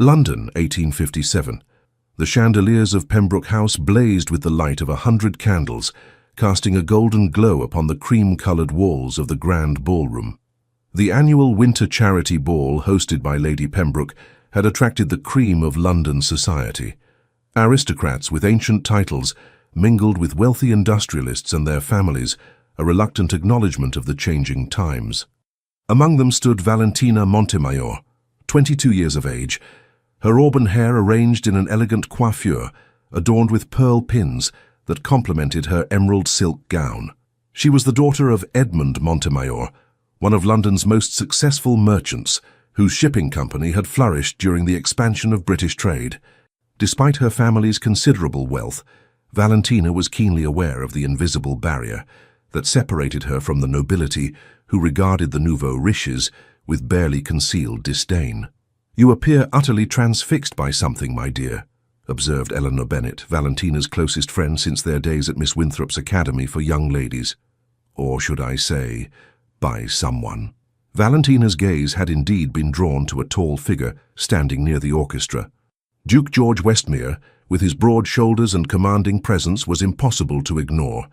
London, 1857. The chandeliers of Pembroke House blazed with the light of 100 candles, casting a golden glow upon the cream-coloured walls of the grand ballroom. The annual winter charity ball hosted by Lady Pembroke had attracted the cream of London society. Aristocrats with ancient titles mingled with wealthy industrialists and their families, a reluctant acknowledgement of the changing times. Among them stood Valentina Montemayor, 22 years of age, her auburn hair arranged in an elegant coiffure, adorned with pearl pins that complemented her emerald silk gown. She was the daughter of Edmund Montemayor, one of London's most successful merchants, whose shipping company had flourished during the expansion of British trade. Despite her family's considerable wealth, Valentina was keenly aware of the invisible barrier that separated her from the nobility who regarded the nouveaux riches with barely concealed disdain. "You appear utterly transfixed by something, my dear," observed Eleanor Bennet, Valentina's closest friend since their days at Miss Winthrop's Academy for Young Ladies. Or should I say, by someone. Valentina's gaze had indeed been drawn to a tall figure standing near the orchestra. Duke George Westmere, with his broad shoulders and commanding presence, was impossible to ignore.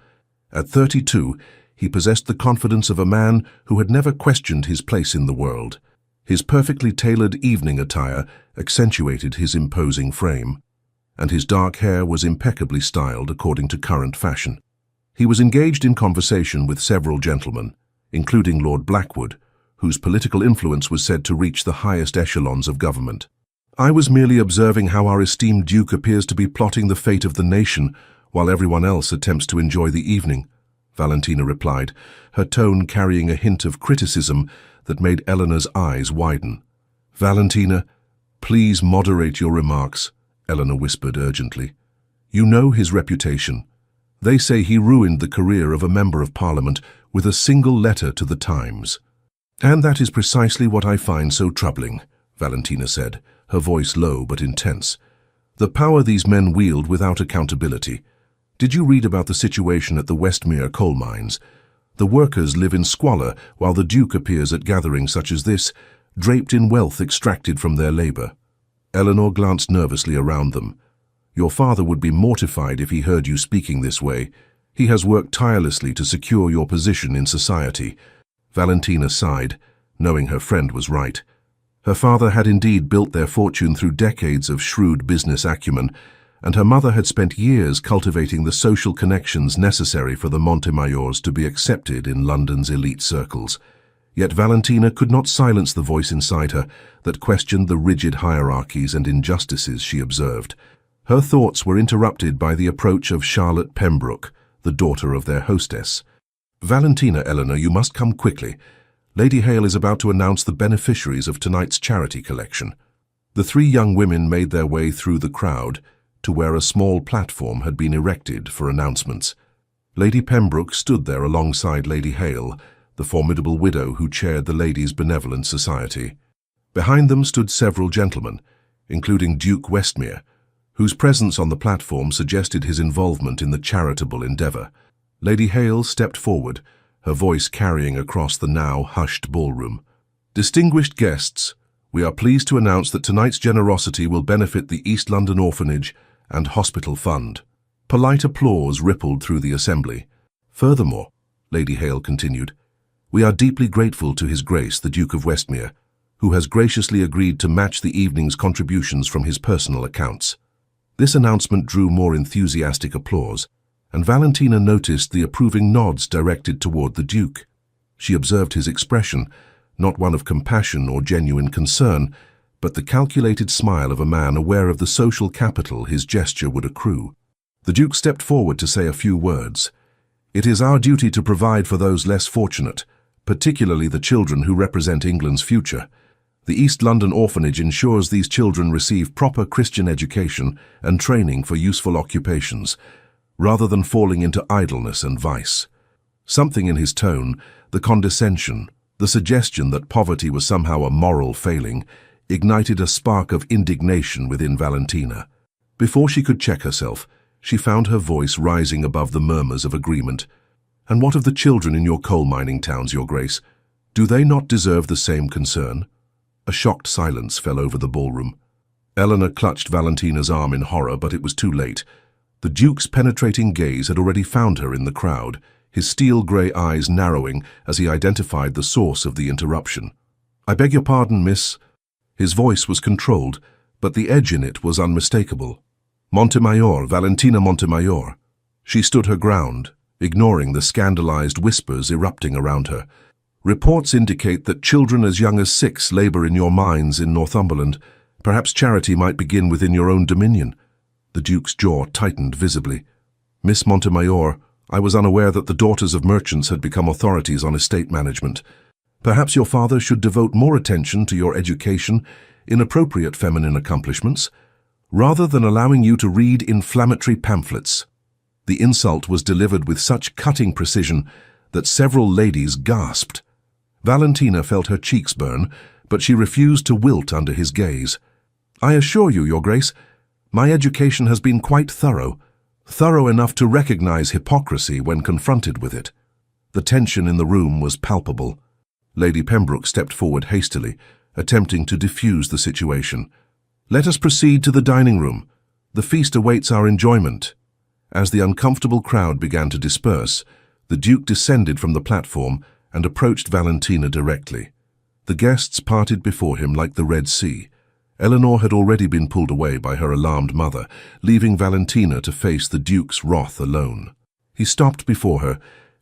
At 32, he possessed the confidence of a man who had never questioned his place in the world. His perfectly tailored evening attire accentuated his imposing frame, and his dark hair was impeccably styled according to current fashion. He was engaged in conversation with several gentlemen, including Lord Blackwood, whose political influence was said to reach the highest echelons of government. "I was merely observing how our esteemed Duke appears to be plotting the fate of the nation, while everyone else attempts to enjoy the evening," Valentina replied, her tone carrying a hint of criticism that made Eleanor's eyes widen. "Valentina, please moderate your remarks," Eleanor whispered urgently. "You know his reputation. They say he ruined the career of a member of Parliament with a single letter to the Times." "And that is precisely what I find so troubling," Valentina said, her voice low but intense. "The power these men wield without accountability. Did you read about the situation at the Westmere coal mines? The workers live in squalor while the Duke appears at gatherings such as this, draped in wealth extracted from their labor." Eleanor glanced nervously around them. "Your father would be mortified if he heard you speaking this way. He has worked tirelessly to secure your position in society." Valentina sighed, knowing her friend was right. Her father had indeed built their fortune through decades of shrewd business acumen, and her mother had spent years cultivating the social connections necessary for the Montemayors to be accepted in London's elite circles. Yet Valentina could not silence the voice inside her that questioned the rigid hierarchies and injustices she observed. Her thoughts were interrupted by the approach of Charlotte Pembroke, the daughter of their hostess. "Valentina, Eleanor, you must come quickly. Lady Hale is about to announce the beneficiaries of tonight's charity collection." The three young women made their way through the crowd to where a small platform had been erected for announcements. Lady Pembroke stood there alongside Lady Hale, the formidable widow who chaired the Ladies' Benevolent Society. Behind them stood several gentlemen, including Duke Westmere, whose presence on the platform suggested his involvement in the charitable endeavour. Lady Hale stepped forward, her voice carrying across the now hushed ballroom. "Distinguished guests, we are pleased to announce that tonight's generosity will benefit the East London Orphanage and Hospital Fund." Polite applause rippled through the assembly. "Furthermore," Lady Hale continued, "we are deeply grateful to His Grace the Duke of Westmere, who has graciously agreed to match the evening's contributions from his personal accounts." This announcement drew more enthusiastic applause, and Valentina noticed the approving nods directed toward the Duke. She observed his expression, not one of compassion or genuine concern, but the calculated smile of a man aware of the social capital his gesture would accrue. The Duke stepped forward to say a few words. "It is our duty to provide for those less fortunate, particularly the children who represent England's future. The East London Orphanage ensures these children receive proper Christian education and training for useful occupations, rather than falling into idleness and vice." Something in his tone, the condescension, the suggestion that poverty was somehow a moral failing, ignited a spark of indignation within Valentina. Before she could check herself, she found her voice rising above the murmurs of agreement. "And what of the children in your coal-mining towns, Your Grace? Do they not deserve the same concern?" A shocked silence fell over the ballroom. Eleanor clutched Valentina's arm in horror, but it was too late. The Duke's penetrating gaze had already found her in the crowd, his steel-grey eyes narrowing as he identified the source of the interruption. "I beg your pardon, miss." His voice was controlled, but the edge in it was unmistakable. "Montemayor, Valentina Montemayor." She stood her ground, ignoring the scandalized whispers erupting around her. "Reports indicate that children as young as 6 labor in your mines in Northumberland. Perhaps charity might begin within your own dominion." The Duke's jaw tightened visibly. "Miss Montemayor, I was unaware that the daughters of merchants had become authorities on estate management. Perhaps your father should devote more attention to your education in appropriate feminine accomplishments, rather than allowing you to read inflammatory pamphlets." The insult was delivered with such cutting precision that several ladies gasped. Valentina felt her cheeks burn, but she refused to wilt under his gaze. "I assure you, Your Grace, my education has been quite thorough enough to recognize hypocrisy when confronted with it." The tension in the room was palpable. Lady Pembroke stepped forward hastily, attempting to diffuse the situation. "Let us proceed to the dining room. The feast awaits our enjoyment." As the uncomfortable crowd began to disperse, the Duke descended from the platform and approached Valentina directly. The guests parted before him like the Red Sea. Eleanor had already been pulled away by her alarmed mother, leaving Valentina to face the Duke's wrath alone. He stopped before her,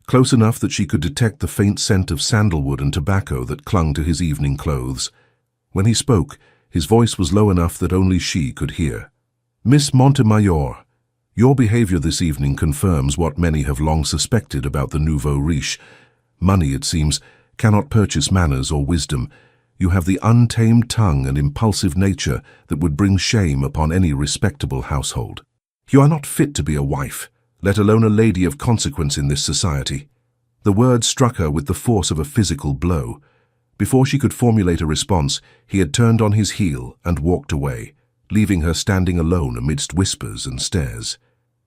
close enough that she could detect the faint scent of sandalwood and tobacco that clung to his evening clothes. When he spoke, his voice was low enough that only she could hear. "Miss Montemayor, your behavior this evening confirms what many have long suspected about the nouveau riche. Money, it seems, cannot purchase manners or wisdom. You have the untamed tongue and impulsive nature that would bring shame upon any respectable household. You are not fit to be a wife, let alone a lady of consequence in this society." The words struck her with the force of a physical blow. Before she could formulate a response, he had turned on his heel and walked away, leaving her standing alone amidst whispers and stares.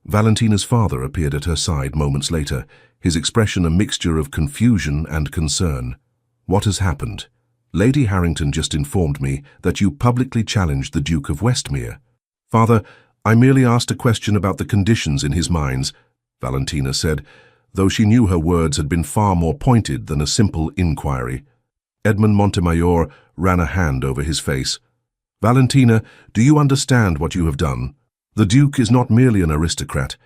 Valentina's father appeared at her side moments later, his expression a mixture of confusion and concern. "What has happened?" "Lady Harrington just informed me that you publicly challenged the Duke of Westmere." "Father, I merely asked a question about the conditions in his mines," Valentina said, though she knew her words had been far more pointed than a simple inquiry. Edmund Montemayor ran a hand over his face. "Valentina, do you understand what you have done? The Duke is not merely an aristocrat.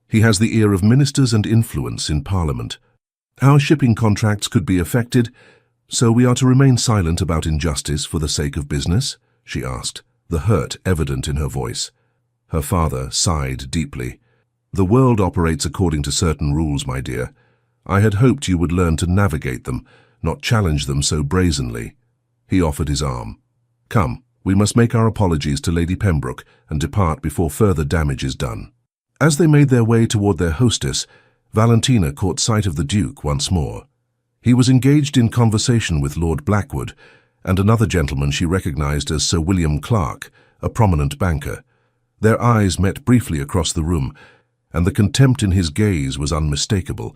He has the ear of ministers and influence in Parliament. Our shipping contracts could be affected, so we are to remain silent about injustice for the sake of business?" she asked, the hurt evident in her voice. Her father sighed deeply. "The world operates according to certain rules, my dear. I had hoped you would learn to navigate them, not challenge them so brazenly." He offered his arm. "Come, we must make our apologies to Lady Pembroke and depart before further damage is done." As they made their way toward their hostess, Valentina caught sight of the Duke once more. He was engaged in conversation with Lord Blackwood and another gentleman she recognized as Sir William Clark, a prominent banker. Their eyes met briefly across the room, and the contempt in his gaze was unmistakable.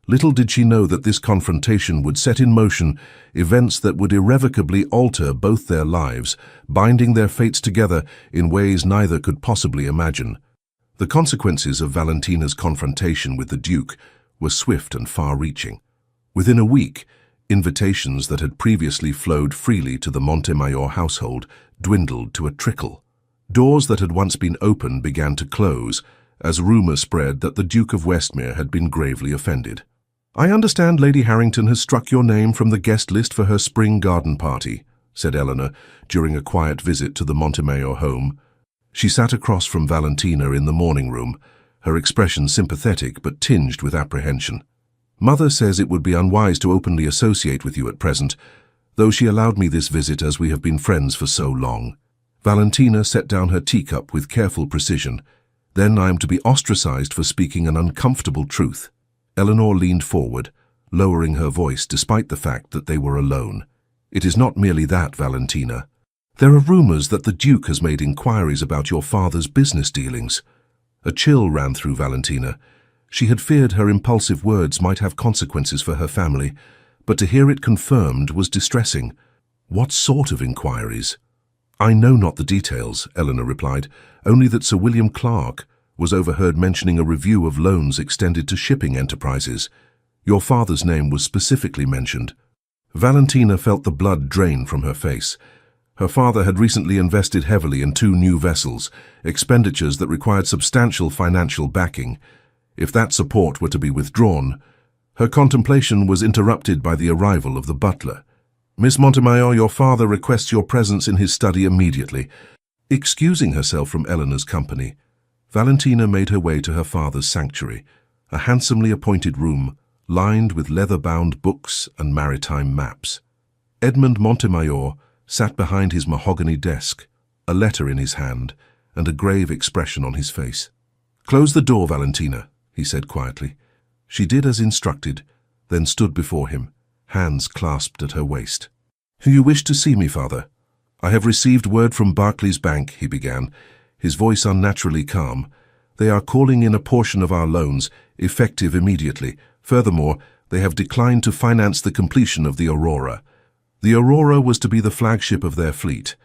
Little did she know that this confrontation would set in motion events that would irrevocably alter both their lives, binding their fates together in ways neither could possibly imagine. The consequences of Valentina's confrontation with the Duke were swift and far-reaching. Within a week, invitations that had previously flowed freely to the Montemayor household dwindled to a trickle. Doors that had once been open began to close, as rumour spread that the Duke of Westmere had been gravely offended. "I understand Lady Harrington has struck your name from the guest list for her spring garden party," said Eleanor during a quiet visit to the Montemayor home. She sat across from Valentina in the morning room, her expression sympathetic but tinged with apprehension. "Mother says it would be unwise to openly associate with you at present, though she allowed me this visit as we have been friends for so long." Valentina set down her teacup with careful precision. "Then I am to be ostracized for speaking an uncomfortable truth." Eleanor leaned forward, lowering her voice despite the fact that they were alone. "It is not merely that, Valentina. There are rumors that the Duke has made inquiries about your father's business dealings." A chill ran through Valentina. She had feared her impulsive words might have consequences for her family, but to hear it confirmed was distressing. What sort of inquiries? "I know not the details," Eleanor replied, "only that Sir William Clark was overheard mentioning a review of loans extended to shipping enterprises. Your father's name was specifically mentioned." Valentina felt the blood drain from her face. Her father had recently invested heavily in 2 new vessels, expenditures that required substantial financial backing. If that support were to be withdrawn, her contemplation was interrupted by the arrival of the butler. "Miss Montemayor, your father requests your presence in his study immediately." Excusing herself from Eleanor's company, Valentina made her way to her father's sanctuary, a handsomely appointed room lined with leather-bound books and maritime maps. Edmund Montemayor sat behind his mahogany desk, a letter in his hand and a grave expression on his face. "Close the door, Valentina," he said quietly. She did as instructed, then stood before him, hands clasped at her waist. "You wish to see me, father?" "I have received word from Barclays Bank," he began, his voice unnaturally calm. "They are calling in a portion of our loans, effective immediately. Furthermore, they have declined to finance the completion of the Aurora. The Aurora was to be the flagship of their fleet,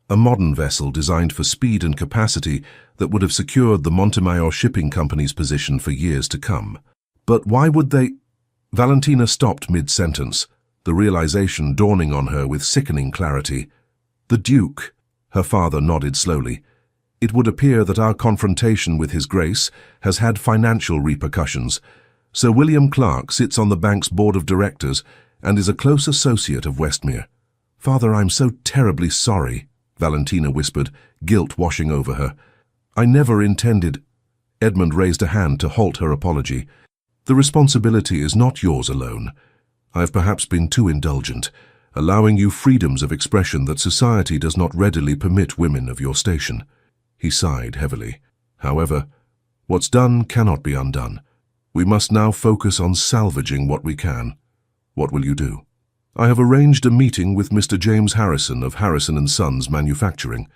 a modern vessel designed for speed and capacity that would have secured the Montemayor Shipping Company's position for years to come. But why would they—" Valentina stopped mid-sentence, the realization dawning on her with sickening clarity. "The Duke," her father nodded slowly. "It would appear that our confrontation with His Grace has had financial repercussions. Sir William Clark sits on the bank's board of directors and is a close associate of Westmere." "Father, I'm so terribly sorry," Valentina whispered, guilt washing over her. "I never intended—" Edmund raised a hand to halt her apology. "The responsibility is not yours alone. I've perhaps been too indulgent, allowing you freedoms of expression that society does not readily permit women of your station." He sighed heavily. "However, what's done cannot be undone. We must now focus on salvaging what we can. What will you do?" "I have arranged a meeting with Mr. James Harrison of Harrison & Sons Manufacturing.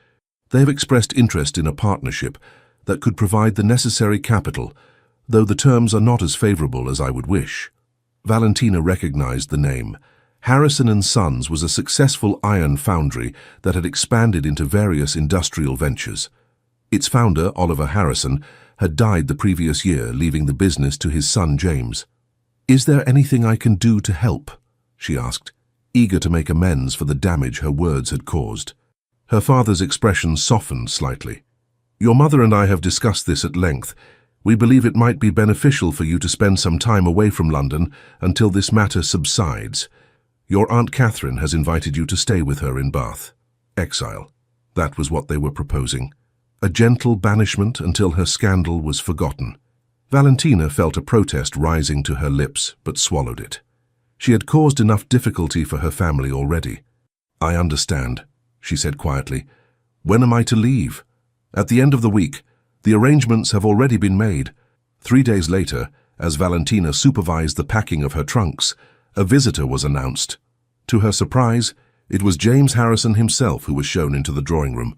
They have expressed interest in a partnership that could provide the necessary capital, though the terms are not as favorable as I would wish." Valentina recognized the name. Harrison & Sons was a successful iron foundry that had expanded into various industrial ventures. Its founder, Oliver Harrison, had died the previous year, leaving the business to his son James. "Is there anything I can do to help?" she asked, eager to make amends for the damage her words had caused. Her father's expression softened slightly. "Your mother and I have discussed this at length. We believe it might be beneficial for you to spend some time away from London until this matter subsides. Your Aunt Catherine has invited you to stay with her in Bath. Exile. That was what they were proposing. A gentle banishment until her scandal was forgotten." Valentina felt a protest rising to her lips, but swallowed it. She had caused enough difficulty for her family already. "I understand," she said quietly. "When am I to leave?" "At the end of the week. The arrangements have already been made." 3 days later, as Valentina supervised the packing of her trunks, a visitor was announced. To her surprise, it was James Harrison himself who was shown into the drawing room.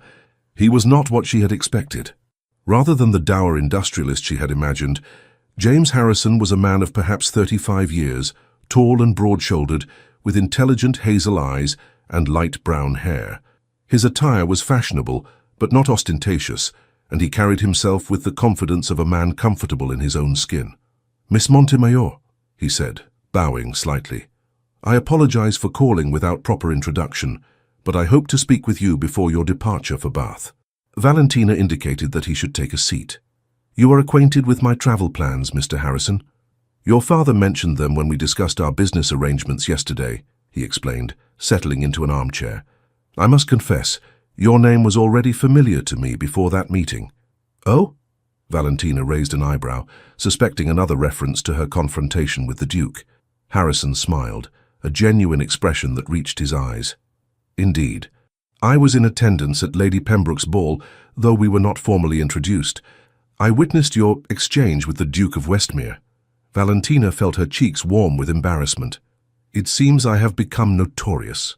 He was not what she had expected. Rather than the dour industrialist she had imagined, James Harrison was a man of perhaps 35 years, tall and broad-shouldered, with intelligent hazel eyes and light brown hair. His attire was fashionable, but not ostentatious, and he carried himself with the confidence of a man comfortable in his own skin. "Miss Montemayor," he said, bowing slightly. "I apologize for calling without proper introduction, but I hope to speak with you before your departure for Bath." Valentina indicated that he should take a seat. "You are acquainted with my travel plans, Mr. Harrison?" "Your father mentioned them when we discussed our business arrangements yesterday," he explained, settling into an armchair. "I must confess, your name was already familiar to me before that meeting." "Oh?" Valentina raised an eyebrow, suspecting another reference to her confrontation with the Duke. Harrison smiled, a genuine expression that reached his eyes. "Indeed. I was in attendance at Lady Pembroke's ball, though we were not formally introduced. I witnessed your exchange with the Duke of Westmere." Valentina felt her cheeks warm with embarrassment. "It seems I have become notorious."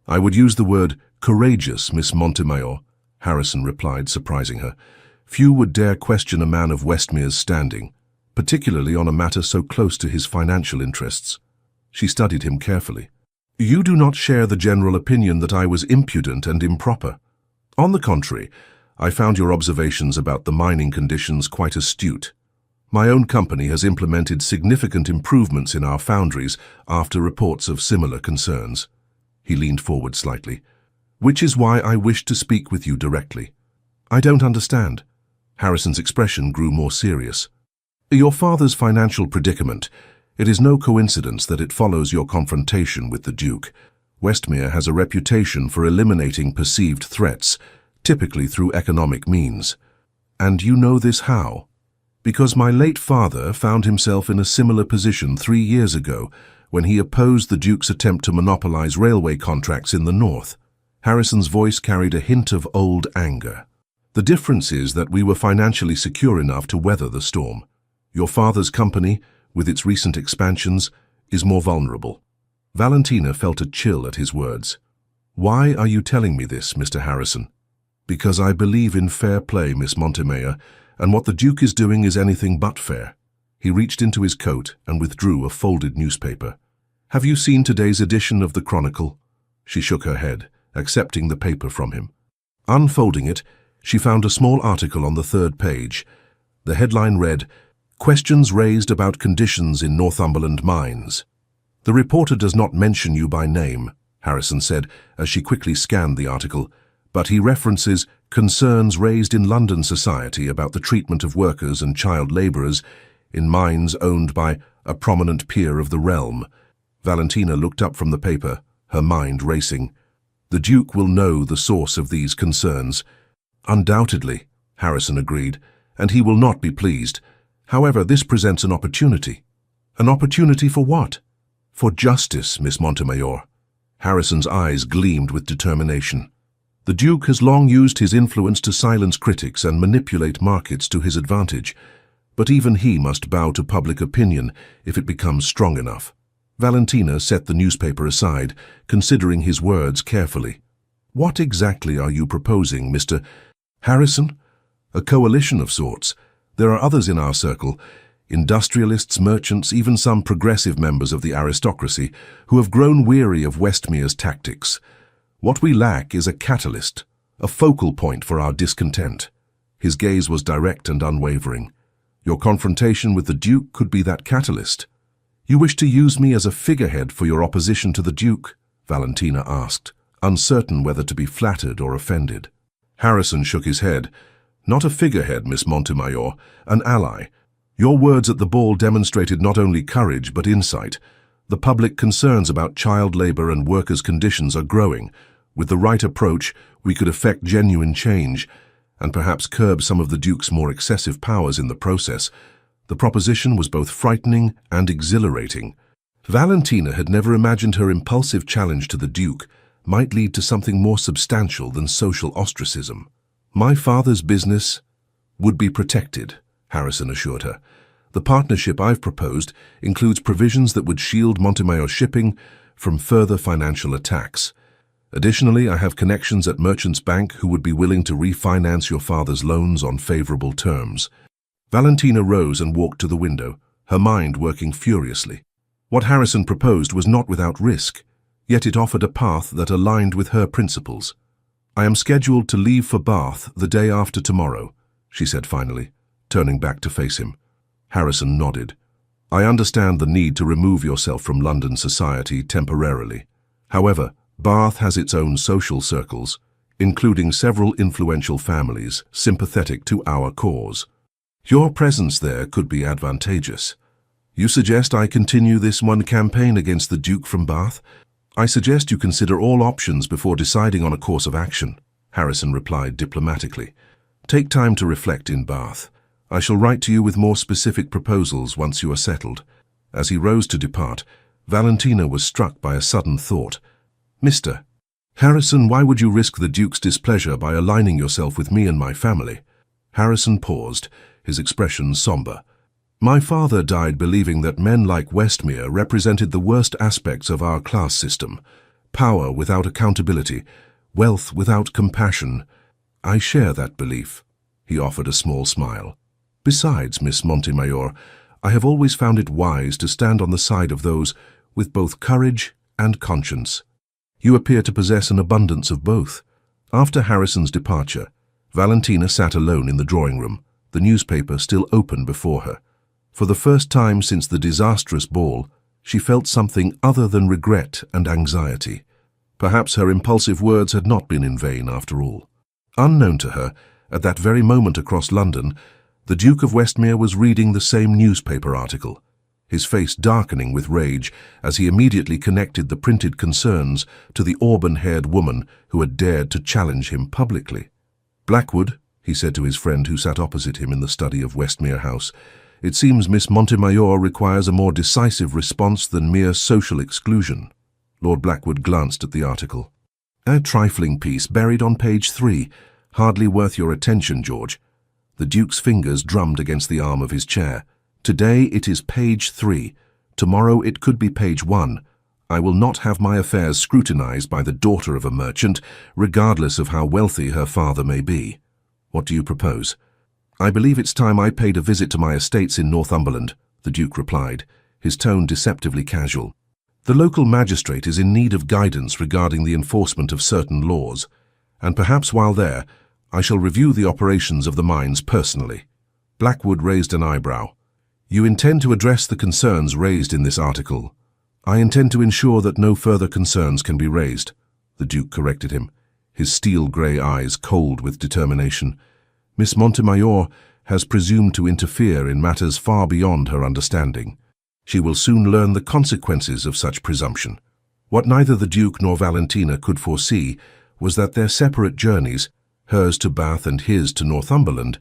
"I would use the word courageous, Miss Montemayor," Harrison replied, surprising her. "Few would dare question a man of Westmere's standing, particularly on a matter so close to his financial interests." She studied him carefully. "You do not share the general opinion that I was impudent and improper." On the contrary, I found your observations about the mining conditions quite astute. My own company has implemented significant improvements in our foundries after reports of similar concerns. He leaned forward slightly. Which is why I wish to speak with you directly. I don't understand. Harrison's expression grew more serious. Your father's financial predicament. It is no coincidence that it follows your confrontation with the Duke. Westmere has a reputation for eliminating perceived threats, typically through economic means. And you know this how? Because my late father found himself in a similar position 3 years ago when he opposed the Duke's attempt to monopolize railway contracts in the north. Harrison's voice carried a hint of old anger. The difference is that we were financially secure enough to weather the storm. Your father's company, with its recent expansions, is more vulnerable. Valentina felt a chill at his words. Why are you telling me this, Mr. Harrison? Because I believe in fair play, Miss Montemayor, and what the Duke is doing is anything but fair. He reached into his coat and withdrew a folded newspaper. Have you seen today's edition of the Chronicle? She shook her head, accepting the paper from him. Unfolding it, she found a small article on the 3rd page. The headline read, Questions raised about conditions in Northumberland mines. The reporter does not mention you by name, Harrison said as she quickly scanned the article, but he references concerns raised in London society about the treatment of workers and child labourers in mines owned by a prominent peer of the realm. Valentina looked up from the paper, her mind racing. The Duke will know the source of these concerns. Undoubtedly, Harrison agreed, and he will not be pleased. However, this presents an opportunity. An opportunity for what? For justice, Miss Montemayor. Harrison's eyes gleamed with determination. The Duke has long used his influence to silence critics and manipulate markets to his advantage, but even he must bow to public opinion if it becomes strong enough. Valentina set the newspaper aside, considering his words carefully. What exactly are you proposing, Mr. Harrison? A coalition of sorts. There are others in our circle, industrialists, merchants, even some progressive members of the aristocracy, who have grown weary of Westmere's tactics. What we lack is a catalyst, a focal point for our discontent. His gaze was direct and unwavering. Your confrontation with the Duke could be that catalyst. You wish to use me as a figurehead for your opposition to the Duke? Valentina asked, uncertain whether to be flattered or offended. Harrison shook his head. Not a figurehead, Miss Montemayor, an ally. Your words at the ball demonstrated not only courage but insight. The public concerns about child labor and workers' conditions are growing. With the right approach, we could effect genuine change, and perhaps curb some of the Duke's more excessive powers in the process. The proposition was both frightening and exhilarating. Valentina had never imagined her impulsive challenge to the Duke might lead to something more substantial than social ostracism. My father's business would be protected, Harrison assured her. The partnership I've proposed includes provisions that would shield Montemayor Shipping from further financial attacks. Additionally, I have connections at Merchants Bank who would be willing to refinance your father's loans on favorable terms. Valentina rose and walked to the window, her mind working furiously. What Harrison proposed was not without risk, yet it offered a path that aligned with her principles. I am scheduled to leave for Bath the day after tomorrow, she said finally, turning back to face him. Harrison nodded. I understand the need to remove yourself from London society temporarily. However, Bath has its own social circles, including several influential families sympathetic to our cause. Your presence there could be advantageous. You suggest I continue this one campaign against the Duke from Bath? I suggest you consider all options before deciding on a course of action, Harrison replied diplomatically. Take time to reflect in Bath. I shall write to you with more specific proposals once you are settled. As he rose to depart, Valentina was struck by a sudden thought. Mr. Harrison, why would you risk the Duke's displeasure by aligning yourself with me and my family? Harrison paused, his expression somber. My father died believing that men like Westmere represented the worst aspects of our class system. Power without accountability, wealth without compassion. I share that belief. He offered a small smile. Besides, Miss Montemayor, I have always found it wise to stand on the side of those with both courage and conscience. You appear to possess an abundance of both. After Harrison's departure, Valentina sat alone in the drawing room, the newspaper still open before her. For the first time since the disastrous ball, she felt something other than regret and anxiety. Perhaps her impulsive words had not been in vain after all. Unknown to her, at that very moment across London, the Duke of Westmere was reading the same newspaper article, his face darkening with rage as he immediately connected the printed concerns to the auburn-haired woman who had dared to challenge him publicly. "Blackwood," he said to his friend who sat opposite him in the study of Westmere House, "it seems Miss Montemayor requires a more decisive response than mere social exclusion." Lord Blackwood glanced at the article. "A trifling piece buried on page 3. Hardly worth your attention, George." The Duke's fingers drummed against the arm of his chair. "Today it is page 3. Tomorrow it could be page 1. I will not have my affairs scrutinized by the daughter of a merchant, regardless of how wealthy her father may be. What do you propose?" "I believe it's time I paid a visit to my estates in Northumberland," the Duke replied, his tone deceptively casual. "The local magistrate is in need of guidance regarding the enforcement of certain laws, and perhaps while there, I shall review the operations of the mines personally." Blackwood raised an eyebrow. "You intend to address the concerns raised in this article?" "I intend to ensure that no further concerns can be raised," the Duke corrected him, his steel-grey eyes cold with determination. "Miss Montemayor has presumed to interfere in matters far beyond her understanding. She will soon learn the consequences of such presumption." What neither the Duke nor Valentina could foresee was that their separate journeys, hers to Bath and his to Northumberland,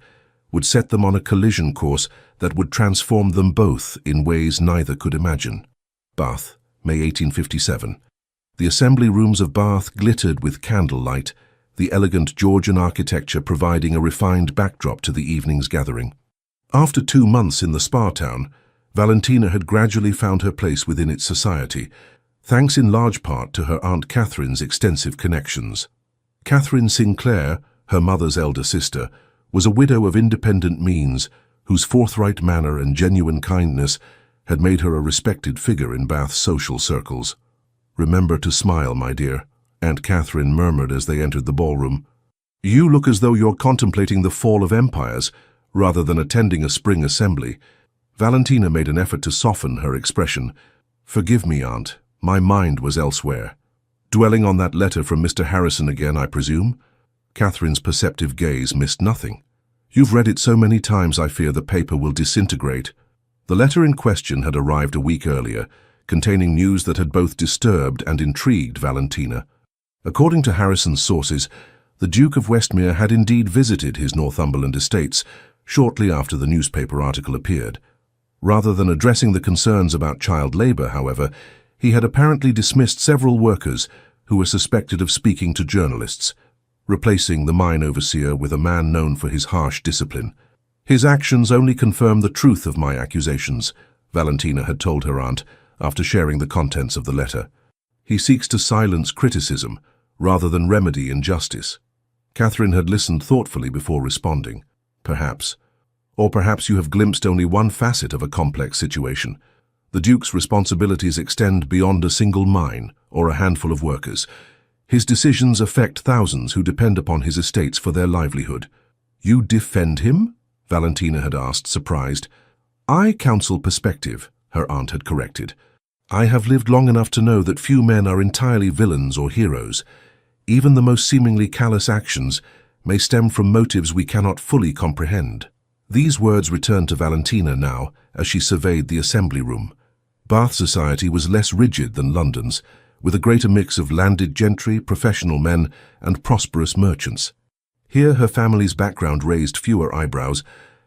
would set them on a collision course that would transform them both in ways neither could imagine. Bath, May 1857. The assembly rooms of Bath glittered with candlelight, the elegant Georgian architecture providing a refined backdrop to the evening's gathering. After 2 months in the spa town, Valentina had gradually found her place within its society, thanks in large part to her Aunt Catherine's extensive connections. Catherine Sinclair, her mother's elder sister, was a widow of independent means, whose forthright manner and genuine kindness had made her a respected figure in Bath's social circles. "Remember to smile, my dear," Aunt Catherine murmured as they entered the ballroom. "You look as though you're contemplating the fall of empires, rather than attending a spring assembly." Valentina made an effort to soften her expression. "Forgive me, Aunt. My mind was elsewhere." "Dwelling on that letter from Mr. Harrison again, I presume?" Catherine's perceptive gaze missed nothing. "You've read it so many times I fear the paper will disintegrate." The letter in question had arrived a week earlier, containing news that had both disturbed and intrigued Valentina. According to Harrison's sources, the Duke of Westmere had indeed visited his Northumberland estates shortly after the newspaper article appeared. Rather than addressing the concerns about child labor, however, he had apparently dismissed several workers who were suspected of speaking to journalists, replacing the mine overseer with a man known for his harsh discipline. "His actions only confirm the truth of my accusations," Valentina had told her aunt after sharing the contents of the letter. "He seeks to silence criticism rather than remedy injustice." Catherine had listened thoughtfully before responding. "Perhaps. Or perhaps you have glimpsed only one facet of a complex situation. The Duke's responsibilities extend beyond a single mine or a handful of workers. His decisions affect thousands who depend upon his estates for their livelihood." "You defend him?" Valentina had asked, surprised. "I counsel perspective," her aunt had corrected. "I have lived long enough to know that few men are entirely villains or heroes. Even the most seemingly callous actions may stem from motives we cannot fully comprehend." These words returned to Valentina now as she surveyed the assembly room. Bath society was less rigid than London's, with a greater mix of landed gentry, professional men, and prosperous merchants. Here her family's background raised fewer eyebrows,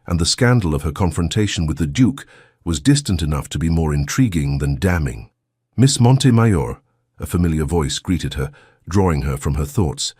and the scandal of her confrontation with the Duke was distant enough to be more intriguing than damning. "Miss Montemayor," a familiar voice greeted her, drawing her from her thoughts.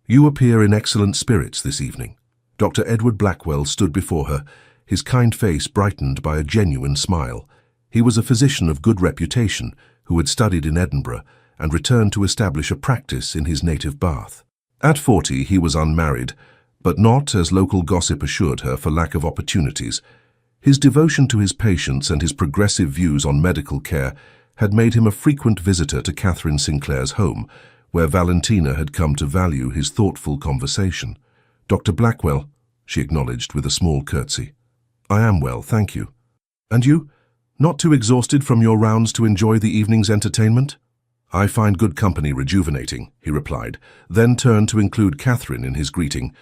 "You appear in excellent spirits this evening." Dr. Edward Blackwell stood before her, his kind face brightened by a genuine smile. He was a physician of good reputation who had studied in Edinburgh and returned to establish a practice in his native Bath. At 40, he was unmarried, but not, as local gossip assured her, for lack of opportunities. His devotion to his patients and his progressive views on medical care had made him a frequent visitor to Catherine Sinclair's home, where Valentina had come to value his thoughtful conversation. "Dr. Blackwell," she acknowledged with a small curtsy. "I am well, thank you. And you? Not too exhausted from your rounds to enjoy the evening's entertainment?" "I find good company rejuvenating," he replied, then turned to include Catherine in his greeting.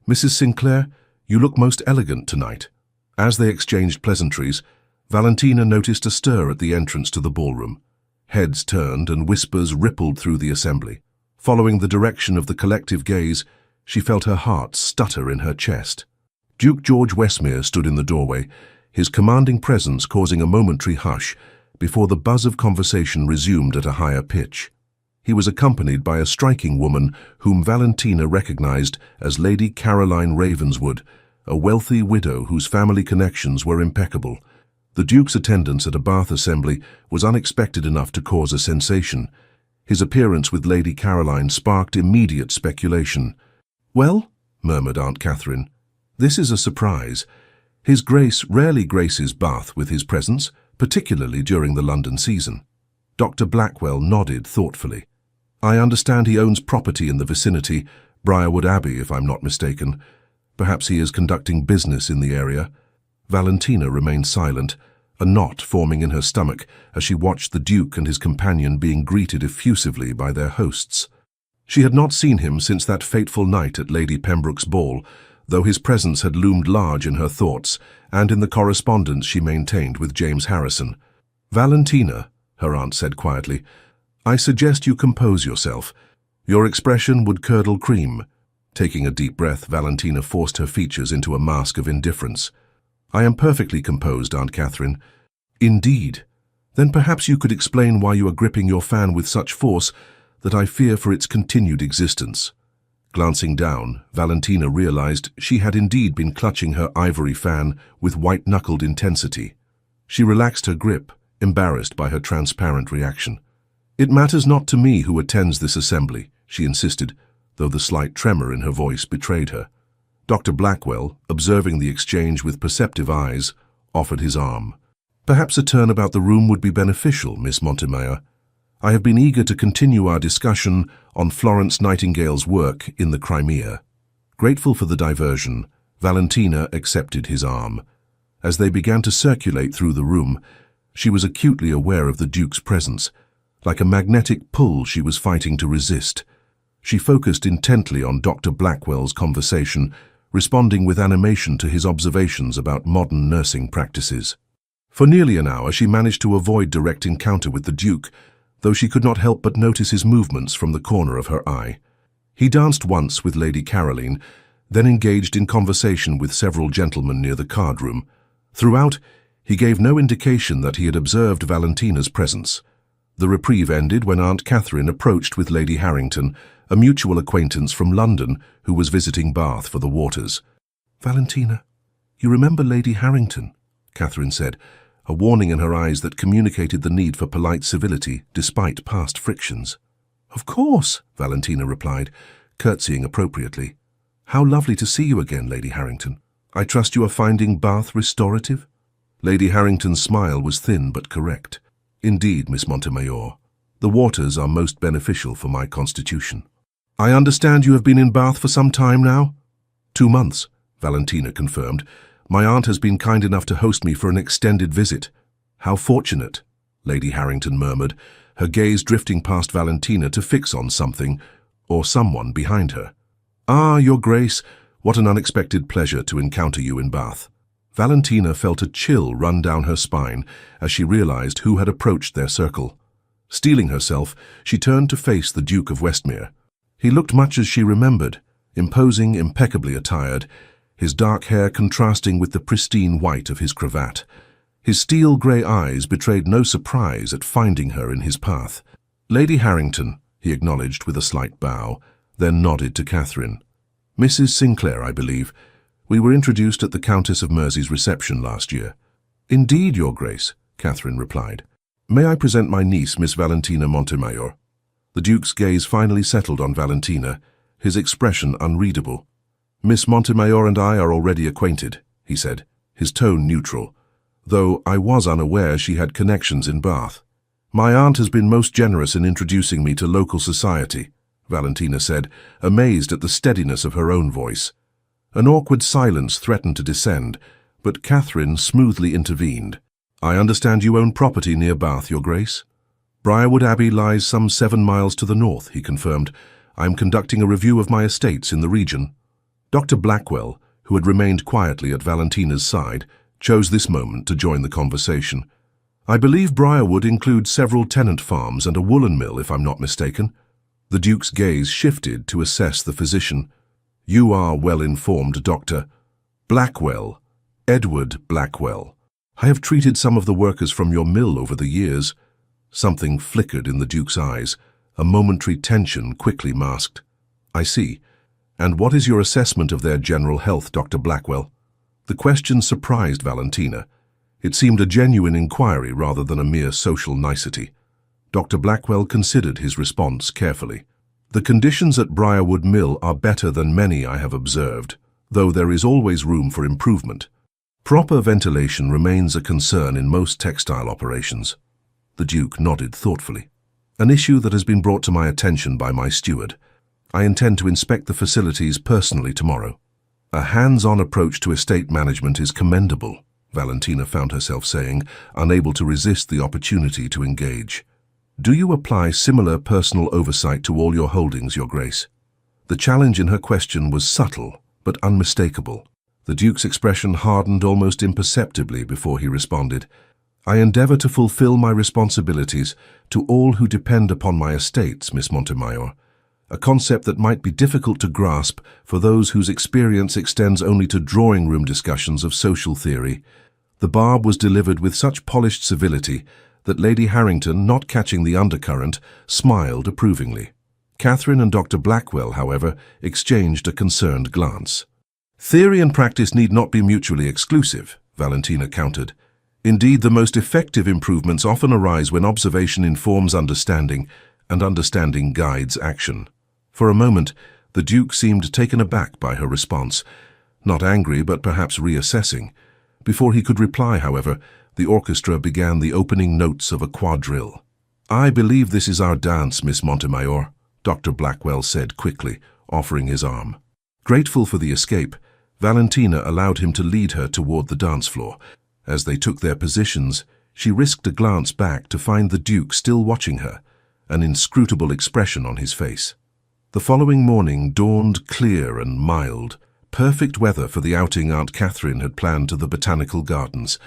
"Mrs. Sinclair, you look most elegant tonight." As they exchanged pleasantries, Valentina noticed a stir at the entrance to the ballroom. Heads turned and whispers rippled through the assembly. Following the direction of the collective gaze, she felt her heart stutter in her chest. Duke George Westmere stood in the doorway, his commanding presence causing a momentary hush before the buzz of conversation resumed at a higher pitch. He was accompanied by a striking woman whom Valentina recognized as Lady Caroline Ravenswood, a wealthy widow whose family connections were impeccable. The Duke's attendance at a Bath assembly was unexpected enough to cause a sensation. His appearance with Lady Caroline sparked immediate speculation. "Well," murmured Aunt Catherine, "this is a surprise. His Grace rarely graces Bath with his presence, particularly during the London season." Dr. Blackwell nodded thoughtfully. "I understand he owns property in the vicinity, Briarwood Abbey, if I'm not mistaken. Perhaps he is conducting business in the area." Valentina remained silent, a knot forming in her stomach as she watched the Duke and his companion being greeted effusively by their hosts. She had not seen him since that fateful night at Lady Pembroke's ball, though his presence had loomed large in her thoughts and in the correspondence she maintained with James Harrison. "Valentina," her aunt said quietly, "I suggest you compose yourself. Your expression would curdle cream." Taking a deep breath, Valentina forced her features into a mask of indifference. "I am perfectly composed, Aunt Catherine." "Indeed? Then perhaps you could explain why you are gripping your fan with such force that I fear for its continued existence." Glancing down, Valentina realized she had indeed been clutching her ivory fan with white-knuckled intensity. She relaxed her grip, embarrassed by her transparent reaction. "It matters not to me who attends this assembly," she insisted, though the slight tremor in her voice betrayed her. Dr. Blackwell, observing the exchange with perceptive eyes, offered his arm. "Perhaps a turn about the room would be beneficial, Miss Montemayor. I have been eager to continue our discussion on Florence Nightingale's work in the Crimea." Grateful for the diversion, Valentina accepted his arm. As they began to circulate through the room, she was acutely aware of the Duke's presence. Like a magnetic pull she was fighting to resist. She focused intently on Dr. Blackwell's conversation, responding with animation to his observations about modern nursing practices. For nearly an hour she managed to avoid direct encounter with the Duke, though she could not help but notice his movements from the corner of her eye. He danced once with Lady Caroline, then engaged in conversation with several gentlemen near the card-room. Throughout, he gave no indication that he had observed Valentina's presence. The reprieve ended when Aunt Catherine approached with Lady Harrington, a mutual acquaintance from London who was visiting Bath for the waters. "Valentina, you remember Lady Harrington?" Catherine said, a warning in her eyes that communicated the need for polite civility despite past frictions. "Of course," Valentina replied, curtsying appropriately. "How lovely to see you again, Lady Harrington. I trust you are finding Bath restorative?" Lady Harrington's smile was thin but correct. "Indeed, Miss Montemayor, the waters are most beneficial for my constitution." "I understand you have been in Bath for some time now?" 2 months, Valentina confirmed. "My aunt has been kind enough to host me for an extended visit." "How fortunate," Lady Harrington murmured, her gaze drifting past Valentina to fix on something, or someone behind her. "Ah, Your Grace, what an unexpected pleasure to encounter you in Bath." Valentina felt a chill run down her spine as she realized who had approached their circle. Steeling herself, she turned to face the Duke of Westmere. He looked much as she remembered, imposing, impeccably attired, his dark hair contrasting with the pristine white of his cravat. His steel-grey eyes betrayed no surprise at finding her in his path. "Lady Harrington," he acknowledged with a slight bow, then nodded to Catherine. "Mrs. Sinclair, I believe. We were introduced at the Countess of Mersey's reception last year." "Indeed, Your Grace," Catherine replied. "May I present my niece, Miss Valentina Montemayor?" The Duke's gaze finally settled on Valentina, his expression unreadable. "Miss Montemayor and I are already acquainted," he said, his tone neutral, "though I was unaware she had connections in Bath. My aunt has been most generous in introducing me to local society." Valentina said, amazed at the steadiness of her own voice. An awkward silence threatened to descend, but Catherine smoothly intervened. "I understand you own property near Bath, Your Grace?" "Briarwood Abbey lies some 7 miles to the north," he confirmed. "I am conducting a review of my estates in the region." Dr. Blackwell, who had remained quietly at Valentina's side, chose this moment to join the conversation. "I believe Briarwood includes several tenant farms and a woolen mill, if I'm not mistaken." The Duke's gaze shifted to assess the physician. "You are well informed, Doctor." "Blackwell. Edward Blackwell. I have treated some of the workers from your mill over the years." Something flickered in the Duke's eyes, a momentary tension quickly masked. "I see. And what is your assessment of their general health, Dr. Blackwell?" The question surprised Valentina. It seemed a genuine inquiry rather than a mere social nicety. Dr. Blackwell considered his response carefully. "The conditions at Briarwood Mill are better than many I have observed, though there is always room for improvement. Proper ventilation remains a concern in most textile operations." The Duke nodded thoughtfully. "An issue that has been brought to my attention by my steward. I intend to inspect the facilities personally tomorrow." "A hands-on approach to estate management is commendable," Valentina found herself saying, unable to resist the opportunity to engage. "Do you apply similar personal oversight to all your holdings, Your Grace?" The challenge in her question was subtle, but unmistakable. The Duke's expression hardened almost imperceptibly before he responded. "I endeavor to fulfill my responsibilities to all who depend upon my estates, Miss Montemayor, a concept that might be difficult to grasp for those whose experience extends only to drawing-room discussions of social theory." The barb was delivered with such polished civility that Lady Harrington, not catching the undercurrent, smiled approvingly. Catherine and Dr. Blackwell, however, exchanged a concerned glance. "Theory and practice need not be mutually exclusive," Valentina countered. "Indeed, the most effective improvements often arise when observation informs understanding, and understanding guides action." For a moment, the Duke seemed taken aback by her response, not angry but perhaps reassessing. Before he could reply, however, the orchestra began the opening notes of a quadrille. "I believe this is our dance, Miss Montemayor," Dr. Blackwell said quickly, offering his arm. Grateful for the escape, Valentina allowed him to lead her toward the dance floor. As they took their positions, she risked a glance back to find the Duke still watching her, an inscrutable expression on his face. The following morning dawned clear and mild, perfect weather for the outing Aunt Catherine had planned to the botanical gardens.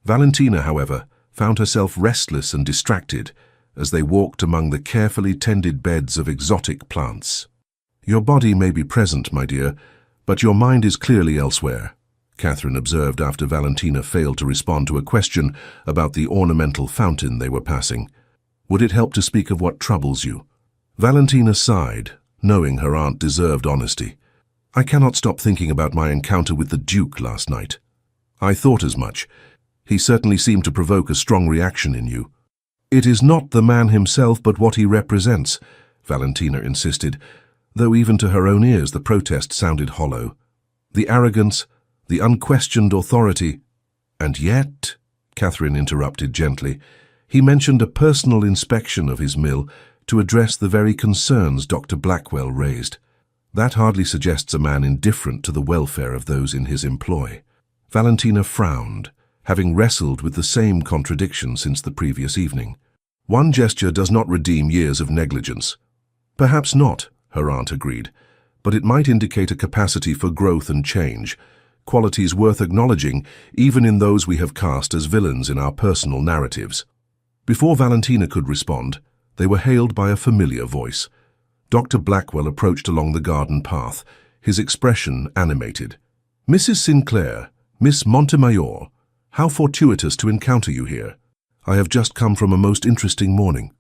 Valentina, however, found herself restless and distracted as they walked among the carefully tended beds of exotic plants. "Your body may be present, my dear, but your mind is clearly elsewhere," Catherine observed after Valentina failed to respond to a question about the ornamental fountain they were passing. "Would it help to speak of what troubles you?" Valentina sighed, knowing her aunt deserved honesty. "I cannot stop thinking about my encounter with the Duke last night." "I thought as much. He certainly seemed to provoke a strong reaction in you." "It is not the man himself, but what he represents," Valentina insisted, though even to her own ears the protest sounded hollow. "The arrogance, the unquestioned authority." "And yet," Catherine interrupted gently, "he mentioned a personal inspection of his mill to address the very concerns Dr. Blackwell raised. That hardly suggests a man indifferent to the welfare of those in his employ." Valentina frowned, having wrestled with the same contradiction since the previous evening. "One gesture does not redeem years of negligence." "Perhaps not," her aunt agreed, "but it might indicate a capacity for growth and change, qualities worth acknowledging even in those we have cast as villains in our personal narratives." Before Valentina could respond, they were hailed by a familiar voice. Dr. Blackwell approached along the garden path, his expression animated. "Mrs. Sinclair, Miss Montemayor, how fortuitous to encounter you here. I have just come from a most interesting morning."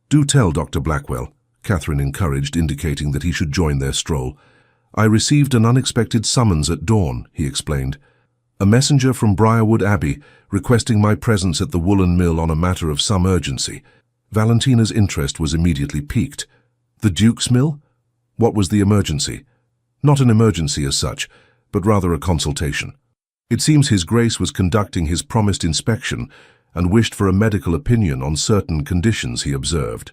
"Do tell, Dr. Blackwell," Catherine encouraged, indicating that he should join their stroll. "I received an unexpected summons at dawn," he explained. "A messenger from Briarwood Abbey requesting my presence at the woolen mill on a matter of some urgency." Valentina's interest was immediately piqued. "The Duke's mill? What was the emergency?" "Not an emergency as such, but rather a consultation. It seems His Grace was conducting his promised inspection and wished for a medical opinion on certain conditions he observed."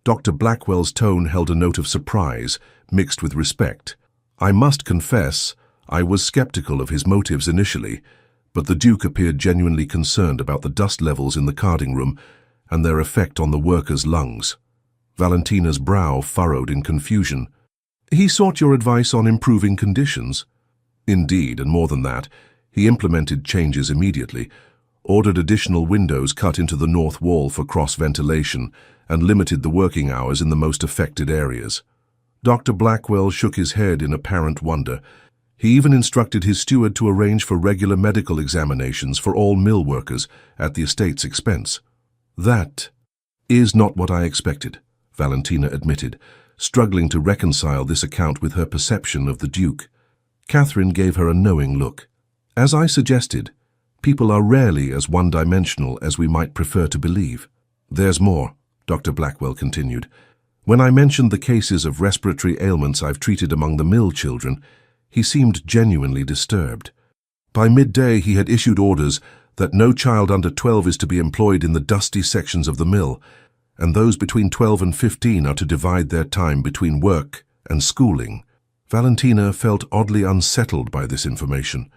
Dr. Blackwell's tone held a note of surprise, mixed with respect. I must confess, I was skeptical of his motives initially, but the Duke appeared genuinely concerned about the dust levels in the carding room and their effect on the workers' lungs. Valentina's brow furrowed in confusion. He sought your advice on improving conditions? Indeed, and more than that, he implemented changes immediately, ordered additional windows cut into the north wall for cross-ventilation, and limited the working hours in the most affected areas. Dr. Blackwell shook his head in apparent wonder. He even instructed his steward to arrange for regular medical examinations for all mill workers at the estate's expense. That is not what I expected, Valentina admitted, struggling to reconcile this account with her perception of the Duke. Catherine gave her a knowing look. As I suggested, people are rarely as one-dimensional as we might prefer to believe. There's more, Dr. Blackwell continued. When I mentioned the cases of respiratory ailments I've treated among the mill children, he seemed genuinely disturbed. By midday he had issued orders that no child under 12 is to be employed in the dusty sections of the mill, and those between 12 and 15 are to divide their time between work and schooling. Valentina felt oddly unsettled by this information.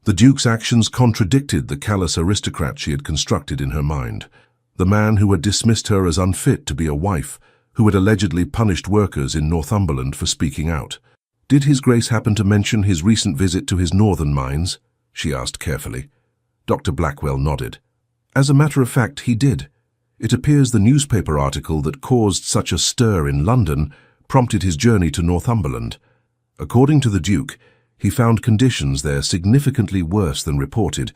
The Duke's actions contradicted the callous aristocrat she had constructed in her mind, the man who had dismissed her as unfit to be a wife, who had allegedly punished workers in Northumberland for speaking out. Did His Grace happen to mention his recent visit to his northern mines? She asked carefully. Dr. Blackwell nodded. As a matter of fact, he did. It appears the newspaper article that caused such a stir in London prompted his journey to Northumberland. According to the Duke, he found conditions there significantly worse than reported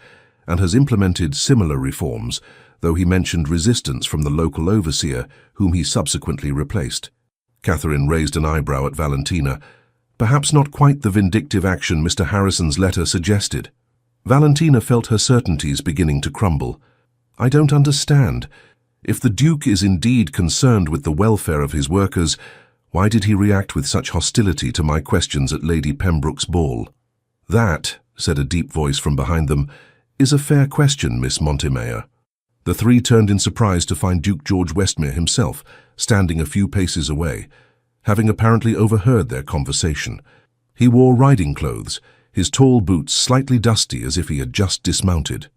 and has implemented similar reforms, though he mentioned resistance from the local overseer, whom he subsequently replaced. Catherine raised an eyebrow at Valentina, perhaps not quite the vindictive action Mr. Harrison's letter suggested. Valentina felt her certainties beginning to crumble. I don't understand. If the Duke is indeed concerned with the welfare of his workers, why did he react with such hostility to my questions at Lady Pembroke's ball? That, said a deep voice from behind them, is a fair question, Miss Montemayor. The three turned in surprise to find Duke George Westmere himself, standing a few paces away, having apparently overheard their conversation. He wore riding clothes, his tall boots slightly dusty as if he had just dismounted.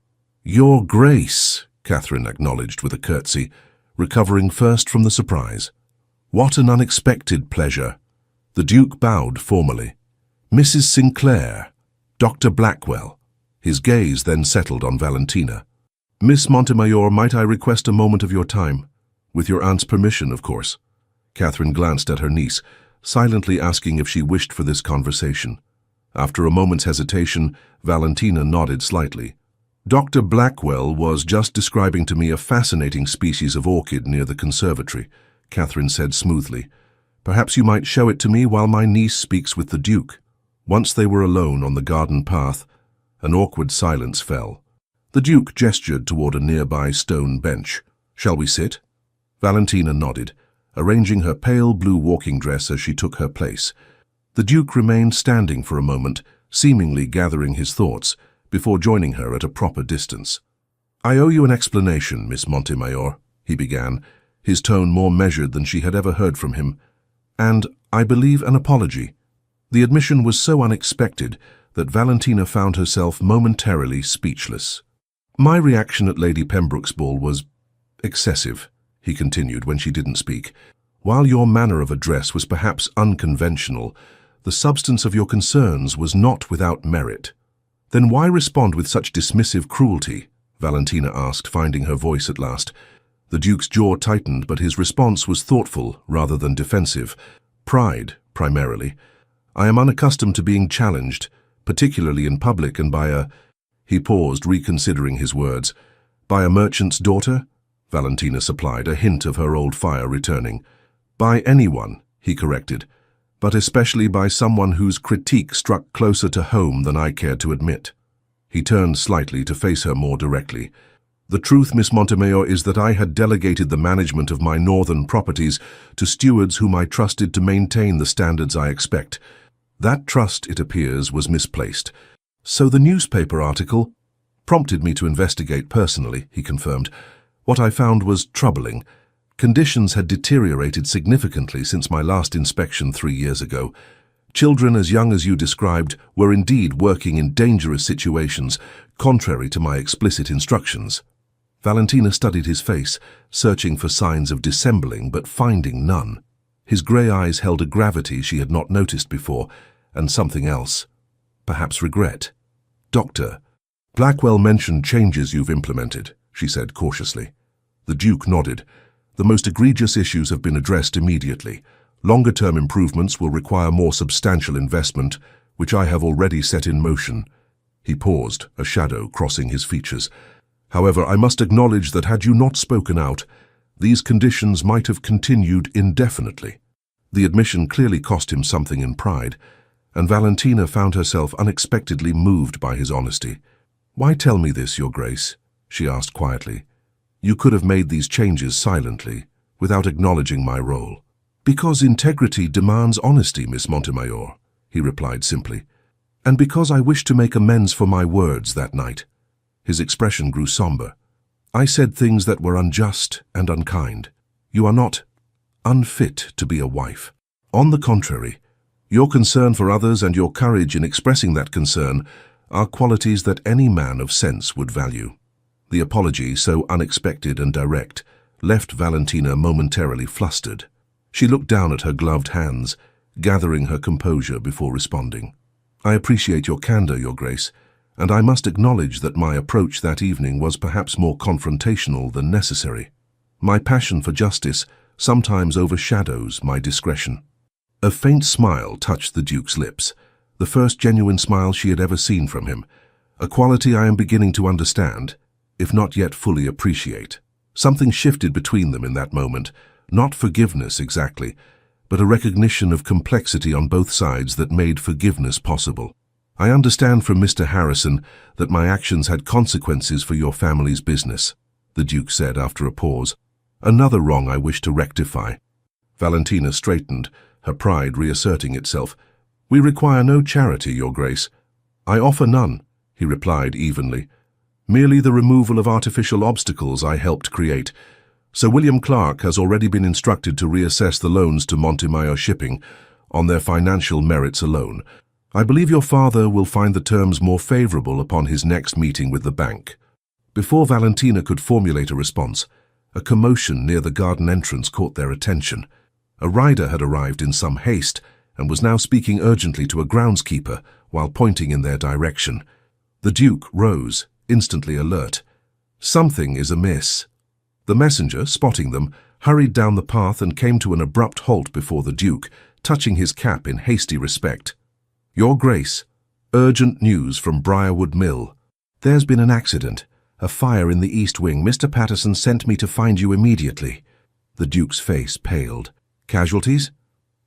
Your Grace, Catherine acknowledged with a curtsy, recovering first from the surprise. What an unexpected pleasure. The Duke bowed formally. Mrs. Sinclair, Dr. Blackwell. His gaze then settled on Valentina. Miss Montemayor, might I request a moment of your time? With your aunt's permission, of course. Catherine glanced at her niece, silently asking if she wished for this conversation. After a moment's hesitation, Valentina nodded slightly. Dr. Blackwell was just describing to me a fascinating species of orchid near the conservatory, Catherine said smoothly. Perhaps you might show it to me while my niece speaks with the Duke. Once they were alone on the garden path, an awkward silence fell. The Duke gestured toward a nearby stone bench. Shall we sit? Valentina nodded, arranging her pale blue walking dress as she took her place. The Duke remained standing for a moment, seemingly gathering his thoughts, before joining her at a proper distance. I owe you an explanation, Miss Montemayor, he began, his tone more measured than she had ever heard from him, and, I believe, an apology. The admission was so unexpected that Valentina found herself momentarily speechless. My reaction at Lady Pembroke's ball was excessive, he continued when she didn't speak. While your manner of address was perhaps unconventional, the substance of your concerns was not without merit. Then why respond with such dismissive cruelty? Valentina asked, finding her voice at last. The Duke's jaw tightened, but his response was thoughtful rather than defensive. Pride, primarily. I am unaccustomed to being challenged, particularly in public and by a... He paused, reconsidering his words. By a merchant's daughter? Valentina supplied, a hint of her old fire returning. By anyone, he corrected, but especially by someone whose critique struck closer to home than I cared to admit. He turned slightly to face her more directly. The truth, Miss Montemayor, is that I had delegated the management of my northern properties to stewards whom I trusted to maintain the standards I expect. That trust, it appears, was misplaced. So the newspaper article prompted me to investigate personally, he confirmed. What I found was troubling. Conditions had deteriorated significantly since my last inspection 3 years ago. Children as young as you described were indeed working in dangerous situations, contrary to my explicit instructions. Valentina studied his face, searching for signs of dissembling but finding none. His grey eyes held a gravity she had not noticed before, and something else. Perhaps regret. "Doctor, Blackwell mentioned changes you've implemented," she said cautiously. The Duke nodded. "The most egregious issues have been addressed immediately. Longer-term improvements will require more substantial investment, which I have already set in motion." He paused, a shadow crossing his features. "However, I must acknowledge that had you not spoken out, these conditions might have continued indefinitely." The admission clearly cost him something in pride, and Valentina found herself unexpectedly moved by his honesty. "Why tell me this, Your Grace?" she asked quietly. "You could have made these changes silently, without acknowledging my role." "Because integrity demands honesty, Miss Montemayor," he replied simply. "And because I wish to make amends for my words that night." His expression grew somber. "I said things that were unjust and unkind. You are not unfit to be a wife. On the contrary, your concern for others and your courage in expressing that concern are qualities that any man of sense would value." The apology, so unexpected and direct, left Valentina momentarily flustered. She looked down at her gloved hands, gathering her composure before responding. "I appreciate your candor, Your Grace, and I must acknowledge that my approach that evening was perhaps more confrontational than necessary. My passion for justice sometimes overshadows my discretion." A faint smile touched the Duke's lips, the first genuine smile she had ever seen from him, a quality I am beginning to understand, if not yet fully appreciate. Something shifted between them in that moment, not forgiveness exactly, but a recognition of complexity on both sides that made forgiveness possible. "I understand from Mr. Harrison that my actions had consequences for your family's business," the Duke said after a pause. "Another wrong I wish to rectify." Valentina straightened, her pride reasserting itself. "We require no charity, Your Grace." "I offer none," he replied evenly. "Merely the removal of artificial obstacles I helped create. Sir William Clark has already been instructed to reassess the loans to Montemayor Shipping on their financial merits alone. I believe your father will find the terms more favorable upon his next meeting with the bank." Before Valentina could formulate a response, a commotion near the garden entrance caught their attention. A rider had arrived in some haste and was now speaking urgently to a groundskeeper while pointing in their direction. The Duke rose, instantly alert. Something is amiss. The messenger, spotting them, hurried down the path and came to an abrupt halt before the Duke, touching his cap in hasty respect. "Your Grace, urgent news from Briarwood Mill. There's been an accident, a fire in the East Wing. Mr. Patterson sent me to find you immediately." The Duke's face paled. "Casualties?"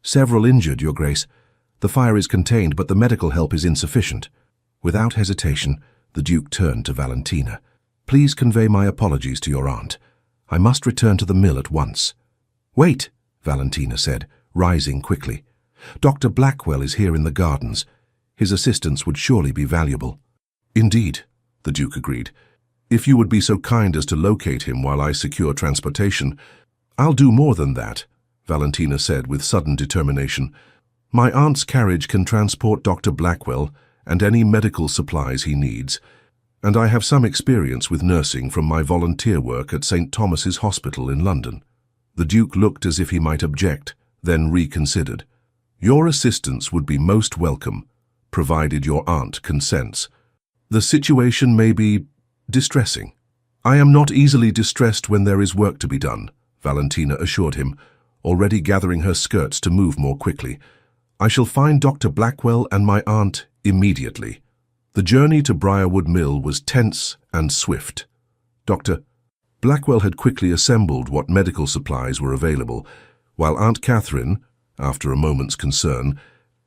"Several injured, Your Grace. The fire is contained, but the medical help is insufficient." Without hesitation, the Duke turned to Valentina. "Please convey my apologies to your aunt. I must return to the mill at once." "Wait," Valentina said, rising quickly. "Dr. Blackwell is here in the gardens. His assistance would surely be valuable." "Indeed," the Duke agreed. "If you would be so kind as to locate him while I secure transportation." "I'll do more than that," Valentina said with sudden determination. "My aunt's carriage can transport Dr. Blackwell and any medical supplies he needs, and I have some experience with nursing from my volunteer work at St. Thomas's Hospital in London." The Duke looked as if he might object, then reconsidered. "Your assistance would be most welcome, provided your aunt consents. The situation may be distressing." "I am not easily distressed when there is work to be done," Valentina assured him, already gathering her skirts to move more quickly. "I shall find Dr. Blackwell and my aunt immediately." The journey to Briarwood Mill was tense and swift. Dr. Blackwell had quickly assembled what medical supplies were available, while Aunt Catherine, after a moment's concern,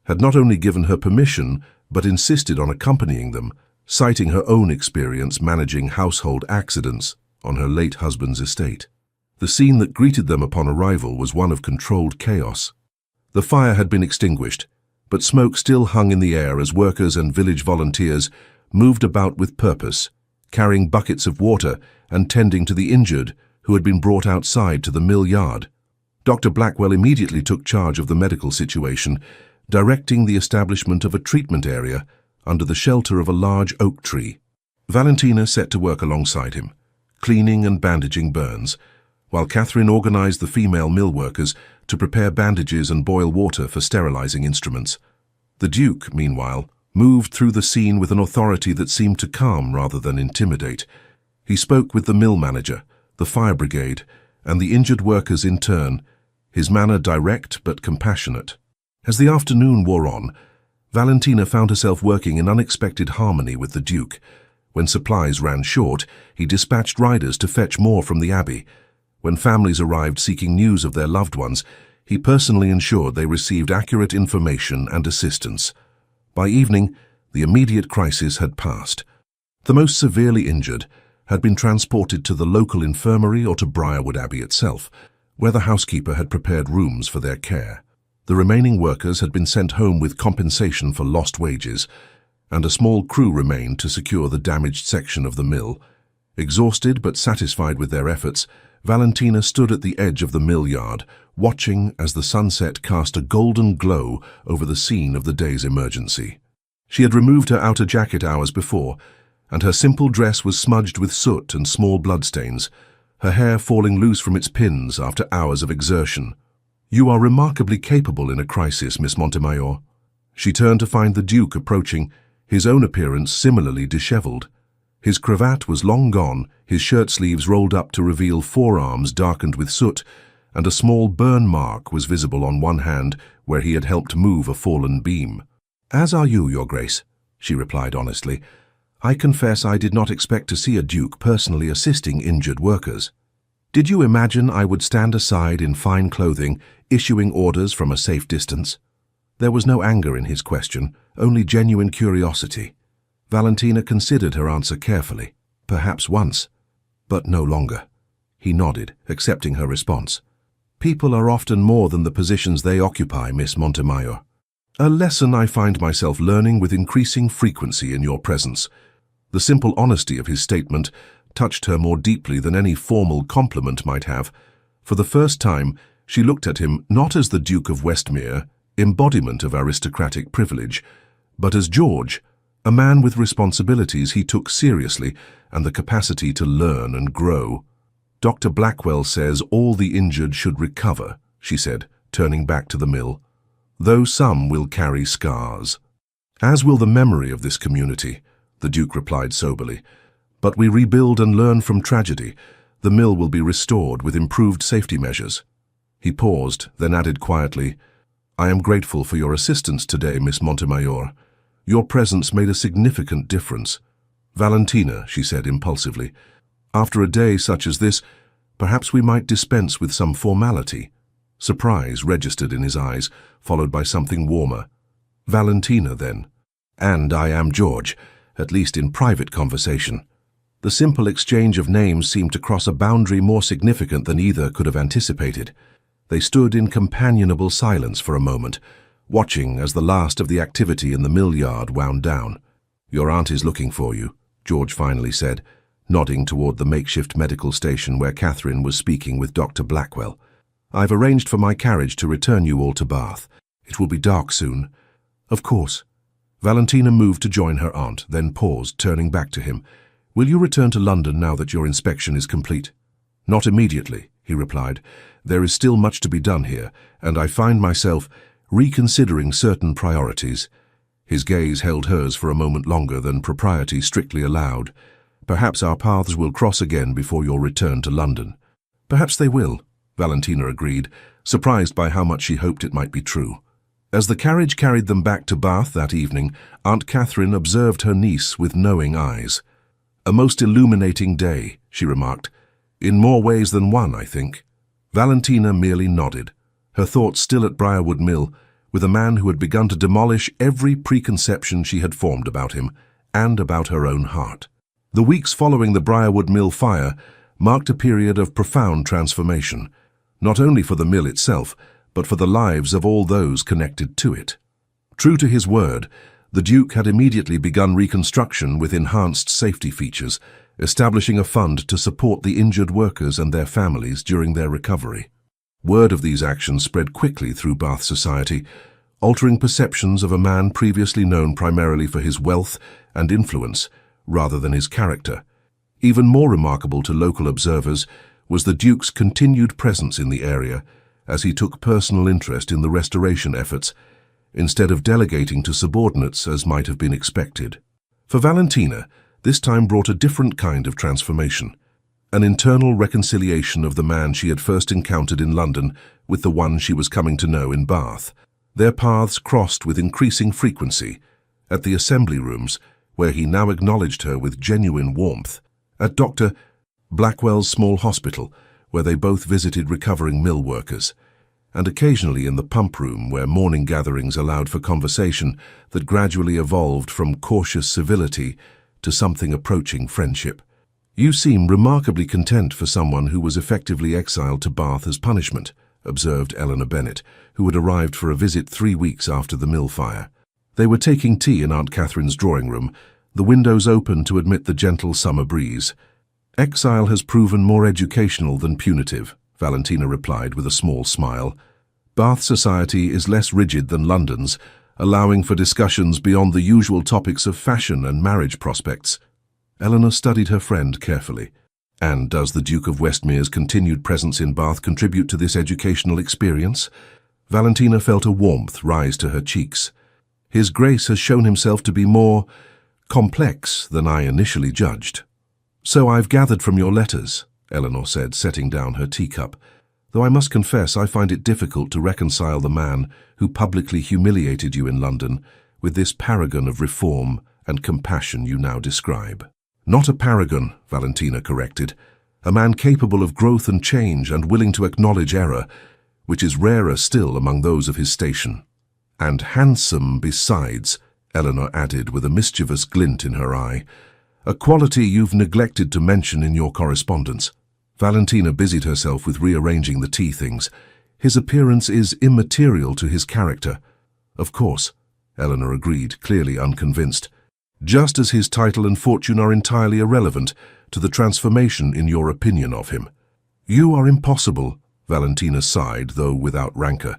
had not only given her permission but insisted on accompanying them, citing her own experience managing household accidents on her late husband's estate. The scene that greeted them upon arrival was one of controlled chaos. The fire had been extinguished, but smoke still hung in the air as workers and village volunteers moved about with purpose, carrying buckets of water and tending to the injured who had been brought outside to the mill yard. Dr. Blackwell immediately took charge of the medical situation, directing the establishment of a treatment area under the shelter of a large oak tree. Valentina set to work alongside him, cleaning and bandaging burns, while Catherine organized the female mill workers to prepare bandages and boil water for sterilizing instruments. The Duke, meanwhile, moved through the scene with an authority that seemed to calm rather than intimidate. He spoke with the mill manager, the fire brigade, and the injured workers in turn, his manner direct but compassionate. As the afternoon wore on, Valentina found herself working in unexpected harmony with the Duke. When supplies ran short, he dispatched riders to fetch more from the abbey. When families arrived seeking news of their loved ones, he personally ensured they received accurate information and assistance. By evening, the immediate crisis had passed. The most severely injured had been transported to the local infirmary or to Briarwood Abbey itself, where the housekeeper had prepared rooms for their care. The remaining workers had been sent home with compensation for lost wages, and a small crew remained to secure the damaged section of the mill. Exhausted but satisfied with their efforts, Valentina stood at the edge of the mill yard, watching as the sunset cast a golden glow over the scene of the day's emergency. She had removed her outer jacket hours before, and her simple dress was smudged with soot and small bloodstains, her hair falling loose from its pins after hours of exertion. "You are remarkably capable in a crisis, Miss Montemayor." She turned to find the Duke approaching, his own appearance similarly disheveled. His cravat was long gone, his shirt sleeves rolled up to reveal forearms darkened with soot, and a small burn mark was visible on one hand where he had helped move a fallen beam. "As are you, Your Grace," she replied honestly. "I confess I did not expect to see a Duke personally assisting injured workers. Did you imagine I would stand aside in fine clothing, issuing orders from a safe distance?" There was no anger in his question, only genuine curiosity. Valentina considered her answer carefully. Perhaps once, but no longer. He nodded, accepting her response. "People are often more than the positions they occupy, Miss Montemayor. A lesson I find myself learning with increasing frequency in your presence." The simple honesty of his statement touched her more deeply than any formal compliment might have. For the first time, she looked at him not as the Duke of Westmere, embodiment of aristocratic privilege, but as George, a man with responsibilities he took seriously and the capacity to learn and grow. "Dr. Blackwell says all the injured should recover," she said, turning back to the mill, "though some will carry scars. As will the memory of this community," the Duke replied soberly. "But we rebuild and learn from tragedy. The mill will be restored with improved safety measures." He paused, then added quietly, "I am grateful for your assistance today, Miss Montemayor. Your presence made a significant difference." "Valentina," she said impulsively, "after a day such as this, perhaps we might dispense with some formality." Surprise registered in his eyes, followed by something warmer. "Valentina, then." "And I am George, at least in private conversation." The simple exchange of names seemed to cross a boundary more significant than either could have anticipated. They stood in companionable silence for a moment, watching as the last of the activity in the mill yard wound down. "Your aunt is looking for you," George finally said, nodding toward the makeshift medical station where Catherine was speaking with Dr. Blackwell. "I've arranged for my carriage to return you all to Bath. It will be dark soon." "Of course." Valentina moved to join her aunt, then paused, turning back to him. "Will you return to London now that your inspection is complete?" "Not immediately," he replied. "There is still much to be done here, and I find myself reconsidering certain priorities." His gaze held hers for a moment longer than propriety strictly allowed. "Perhaps our paths will cross again before your return to London." "Perhaps they will," Valentina agreed, surprised by how much she hoped it might be true. As the carriage carried them back to Bath that evening, Aunt Catherine observed her niece with knowing eyes. "A most illuminating day," she remarked. "In more ways than one, I think." Valentina merely nodded, her thoughts still at Briarwood Mill, with a man who had begun to demolish every preconception she had formed about him and about her own heart. The weeks following the Briarwood Mill fire marked a period of profound transformation, not only for the mill itself, but for the lives of all those connected to it. True to his word, The Duke had immediately begun reconstruction with enhanced safety features, establishing a fund to support the injured workers and their families during their recovery. Word of these actions spread quickly through Bath society, altering perceptions of a man previously known primarily for his wealth and influence rather than his character. Even more remarkable to local observers was the Duke's continued presence in the area as he took personal interest in the restoration efforts, instead of delegating to subordinates as might have been expected. For Valentina, this time brought a different kind of transformation, an internal reconciliation of the man she had first encountered in London with the one she was coming to know in Bath. Their paths crossed with increasing frequency, at the assembly rooms, where he now acknowledged her with genuine warmth, at Dr. Blackwell's small hospital, where they both visited recovering mill workers, and occasionally in the pump room where morning gatherings allowed for conversation that gradually evolved from cautious civility to something approaching friendship. "You seem remarkably content for someone who was effectively exiled to Bath as punishment," observed Eleanor Bennet, who had arrived for a visit 3 weeks after the mill fire. They were taking tea in Aunt Catherine's drawing room, the windows open to admit the gentle summer breeze. "Exile has proven more educational than punitive," Valentina replied with a small smile. "Bath society is less rigid than London's, allowing for discussions beyond the usual topics of fashion and marriage prospects." Eleanor studied her friend carefully. "And does the Duke of Westmere's continued presence in Bath contribute to this educational experience?" Valentina felt a warmth rise to her cheeks. "His Grace has shown himself to be more complex than I initially judged." "So I've gathered from your letters," Eleanor said, setting down her teacup, "though I must confess I find it difficult to reconcile the man who publicly humiliated you in London with this paragon of reform and compassion you now describe." "Not a paragon," Valentina corrected. "A man capable of growth and change and willing to acknowledge error, which is rarer still among those of his station. And handsome besides," Eleanor added with a mischievous glint in her eye, "a quality you've neglected to mention in your correspondence." Valentina busied herself with rearranging the tea things. "His appearance is immaterial to his character." "Of course," Eleanor agreed, clearly unconvinced. "Just as his title and fortune are entirely irrelevant to the transformation in your opinion of him." "You are impossible," Valentina sighed, though without rancor.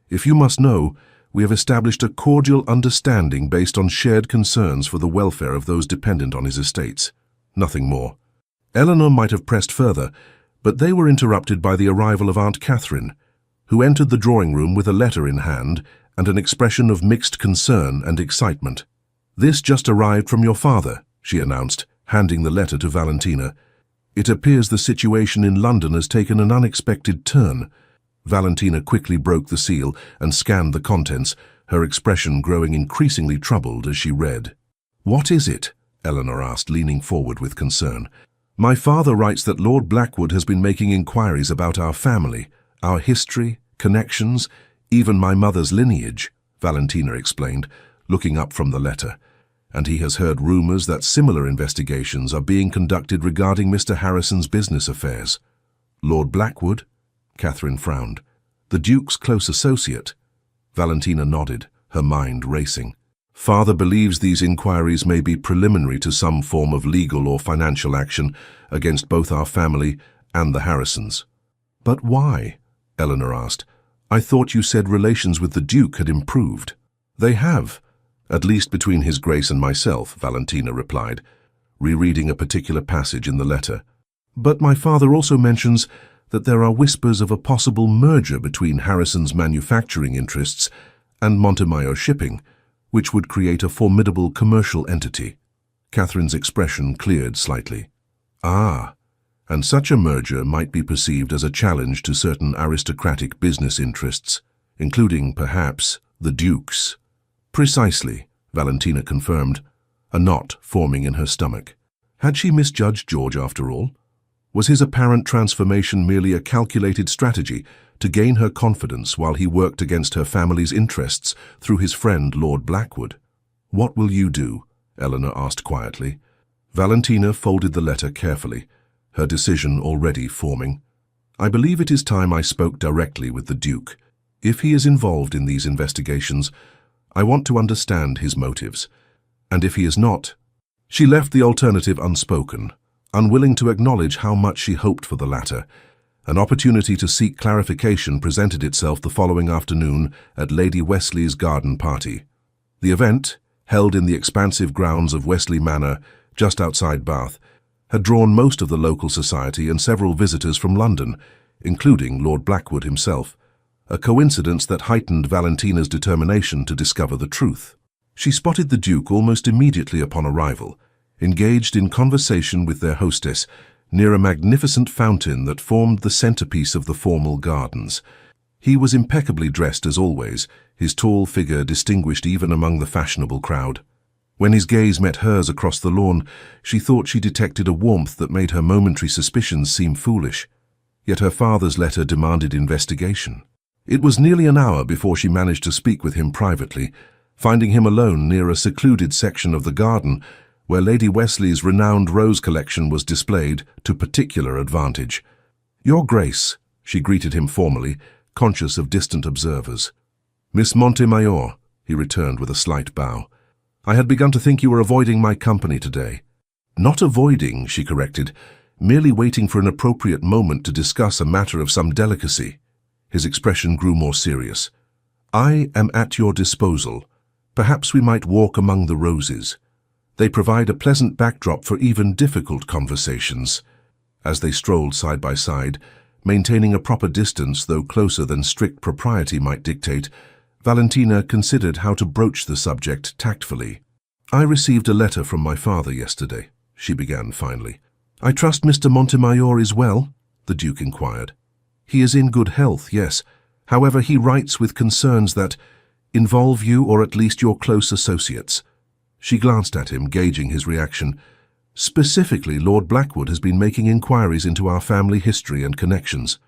"If you must know, we have established a cordial understanding based on shared concerns for the welfare of those dependent on his estates. Nothing more." Eleanor might have pressed further, but they were interrupted by the arrival of Aunt Catherine, who entered the drawing room with a letter in hand and an expression of mixed concern and excitement. "This just arrived from your father," she announced, handing the letter to Valentina. "It appears the situation in London has taken an unexpected turn." Valentina quickly broke the seal and scanned the contents, her expression growing increasingly troubled as she read. "What is it?" Eleanor asked, leaning forward with concern. "My father writes that Lord Blackwood has been making inquiries about our family, our history, connections, even my mother's lineage," Valentina explained, looking up from the letter. "And he has heard rumors that similar investigations are being conducted regarding Mr. Harrison's business affairs." "Lord Blackwood?" Catherine frowned. "The Duke's close associate?" Valentina nodded, her mind racing. "Father believes these inquiries may be preliminary to some form of legal or financial action against both our family and the Harrisons." "But why?" Eleanor asked. "I thought you said relations with the Duke had improved." "They have, at least between His Grace and myself," Valentina replied, rereading a particular passage in the letter. "But my father also mentions that there are whispers of a possible merger between Harrison's manufacturing interests and Montemayor Shipping, which would create a formidable commercial entity." Catherine's expression cleared slightly. "Ah, and such a merger might be perceived as a challenge to certain aristocratic business interests, including, perhaps, the Duke's." "Precisely," Valentina confirmed, a knot forming in her stomach. Had she misjudged George after all? Was his apparent transformation merely a calculated strategy to gain her confidence while he worked against her family's interests through his friend Lord Blackwood? "What will you do?" Eleanor asked quietly. Valentina folded the letter carefully, her decision already forming. "I believe it is time I spoke directly with the Duke. If he is involved in these investigations, I want to understand his motives. And if he is not... She left the alternative unspoken, unwilling to acknowledge how much she hoped for the latter. An opportunity to seek clarification presented itself the following afternoon at Lady Wesley's garden party. The event, held in the expansive grounds of Wesley Manor, just outside Bath, had drawn most of the local society and several visitors from London, including Lord Blackwood himself, a coincidence that heightened Valentina's determination to discover the truth. She spotted the Duke almost immediately upon arrival, engaged in conversation with their hostess, near a magnificent fountain that formed the centerpiece of the formal gardens. He was impeccably dressed as always, his tall figure distinguished even among the fashionable crowd. When his gaze met hers across the lawn, she thought she detected a warmth that made her momentary suspicions seem foolish. Yet her father's letter demanded investigation. It was nearly an hour before she managed to speak with him privately, finding him alone near a secluded section of the garden where Lady Wesley's renowned rose collection was displayed to particular advantage. "Your Grace," she greeted him formally, conscious of distant observers. "Miss Montemayor," he returned with a slight bow. "I had begun to think you were avoiding my company today." "Not avoiding," she corrected, "merely waiting for an appropriate moment to discuss a matter of some delicacy." His expression grew more serious. "I am at your disposal. Perhaps we might walk among the roses. They provide a pleasant backdrop for even difficult conversations." As they strolled side by side, maintaining a proper distance though closer than strict propriety might dictate, Valentina considered how to broach the subject tactfully. "I received a letter from my father yesterday," she began finally. "I trust Mr. Montemayor is well?" the Duke inquired. "He is in good health, yes. However, he writes with concerns that involve you or at least your close associates." She glanced at him, gauging his reaction. "Specifically, Lord Blackwood has been making inquiries into our family history and connections."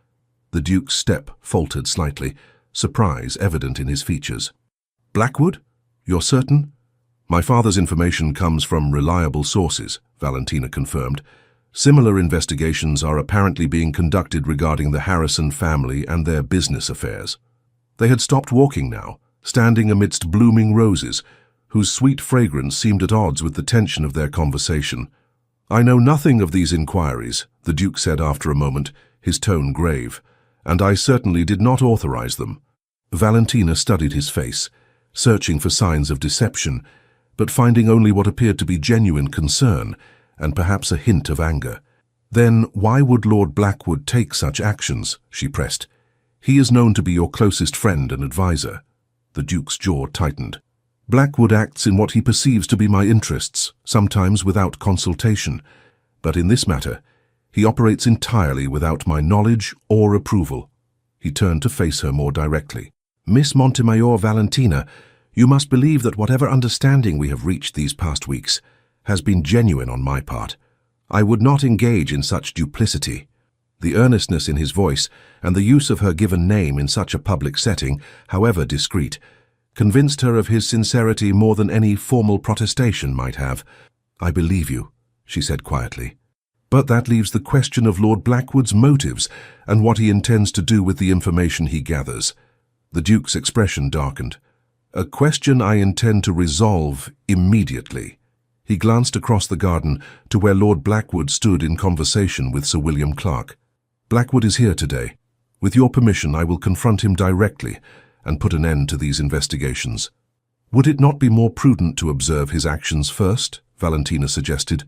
The Duke's step faltered slightly, surprise evident in his features. "Blackwood? You're certain?" "My father's information comes from reliable sources," Valentina confirmed. "Similar investigations are apparently being conducted regarding the Harrison family and their business affairs." They had stopped walking now, standing amidst blooming roses, whose sweet fragrance seemed at odds with the tension of their conversation. "I know nothing of these inquiries," the Duke said after a moment, his tone grave, "and I certainly did not authorize them." Valentina studied his face, searching for signs of deception, but finding only what appeared to be genuine concern, and perhaps a hint of anger. "Then why would Lord Blackwood take such actions?" she pressed. "He is known to be your closest friend and advisor." The Duke's jaw tightened. "Blackwood acts in what he perceives to be my interests, sometimes without consultation. But in this matter, he operates entirely without my knowledge or approval." He turned to face her more directly. "Miss Montemayor Valentina, you must believe that whatever understanding we have reached these past weeks has been genuine on my part. I would not engage in such duplicity." The earnestness in his voice and the use of her given name in such a public setting, however discreet, convinced her of his sincerity more than any formal protestation might have. "I believe you," she said quietly. "But that leaves the question of Lord Blackwood's motives and what he intends to do with the information he gathers." The Duke's expression darkened. "A question I intend to resolve immediately." He glanced across the garden to where Lord Blackwood stood in conversation with Sir William Clarke. "Blackwood is here today. With your permission, I will confront him directly and put an end to these investigations." "Would it not be more prudent to observe his actions first?" Valentina suggested.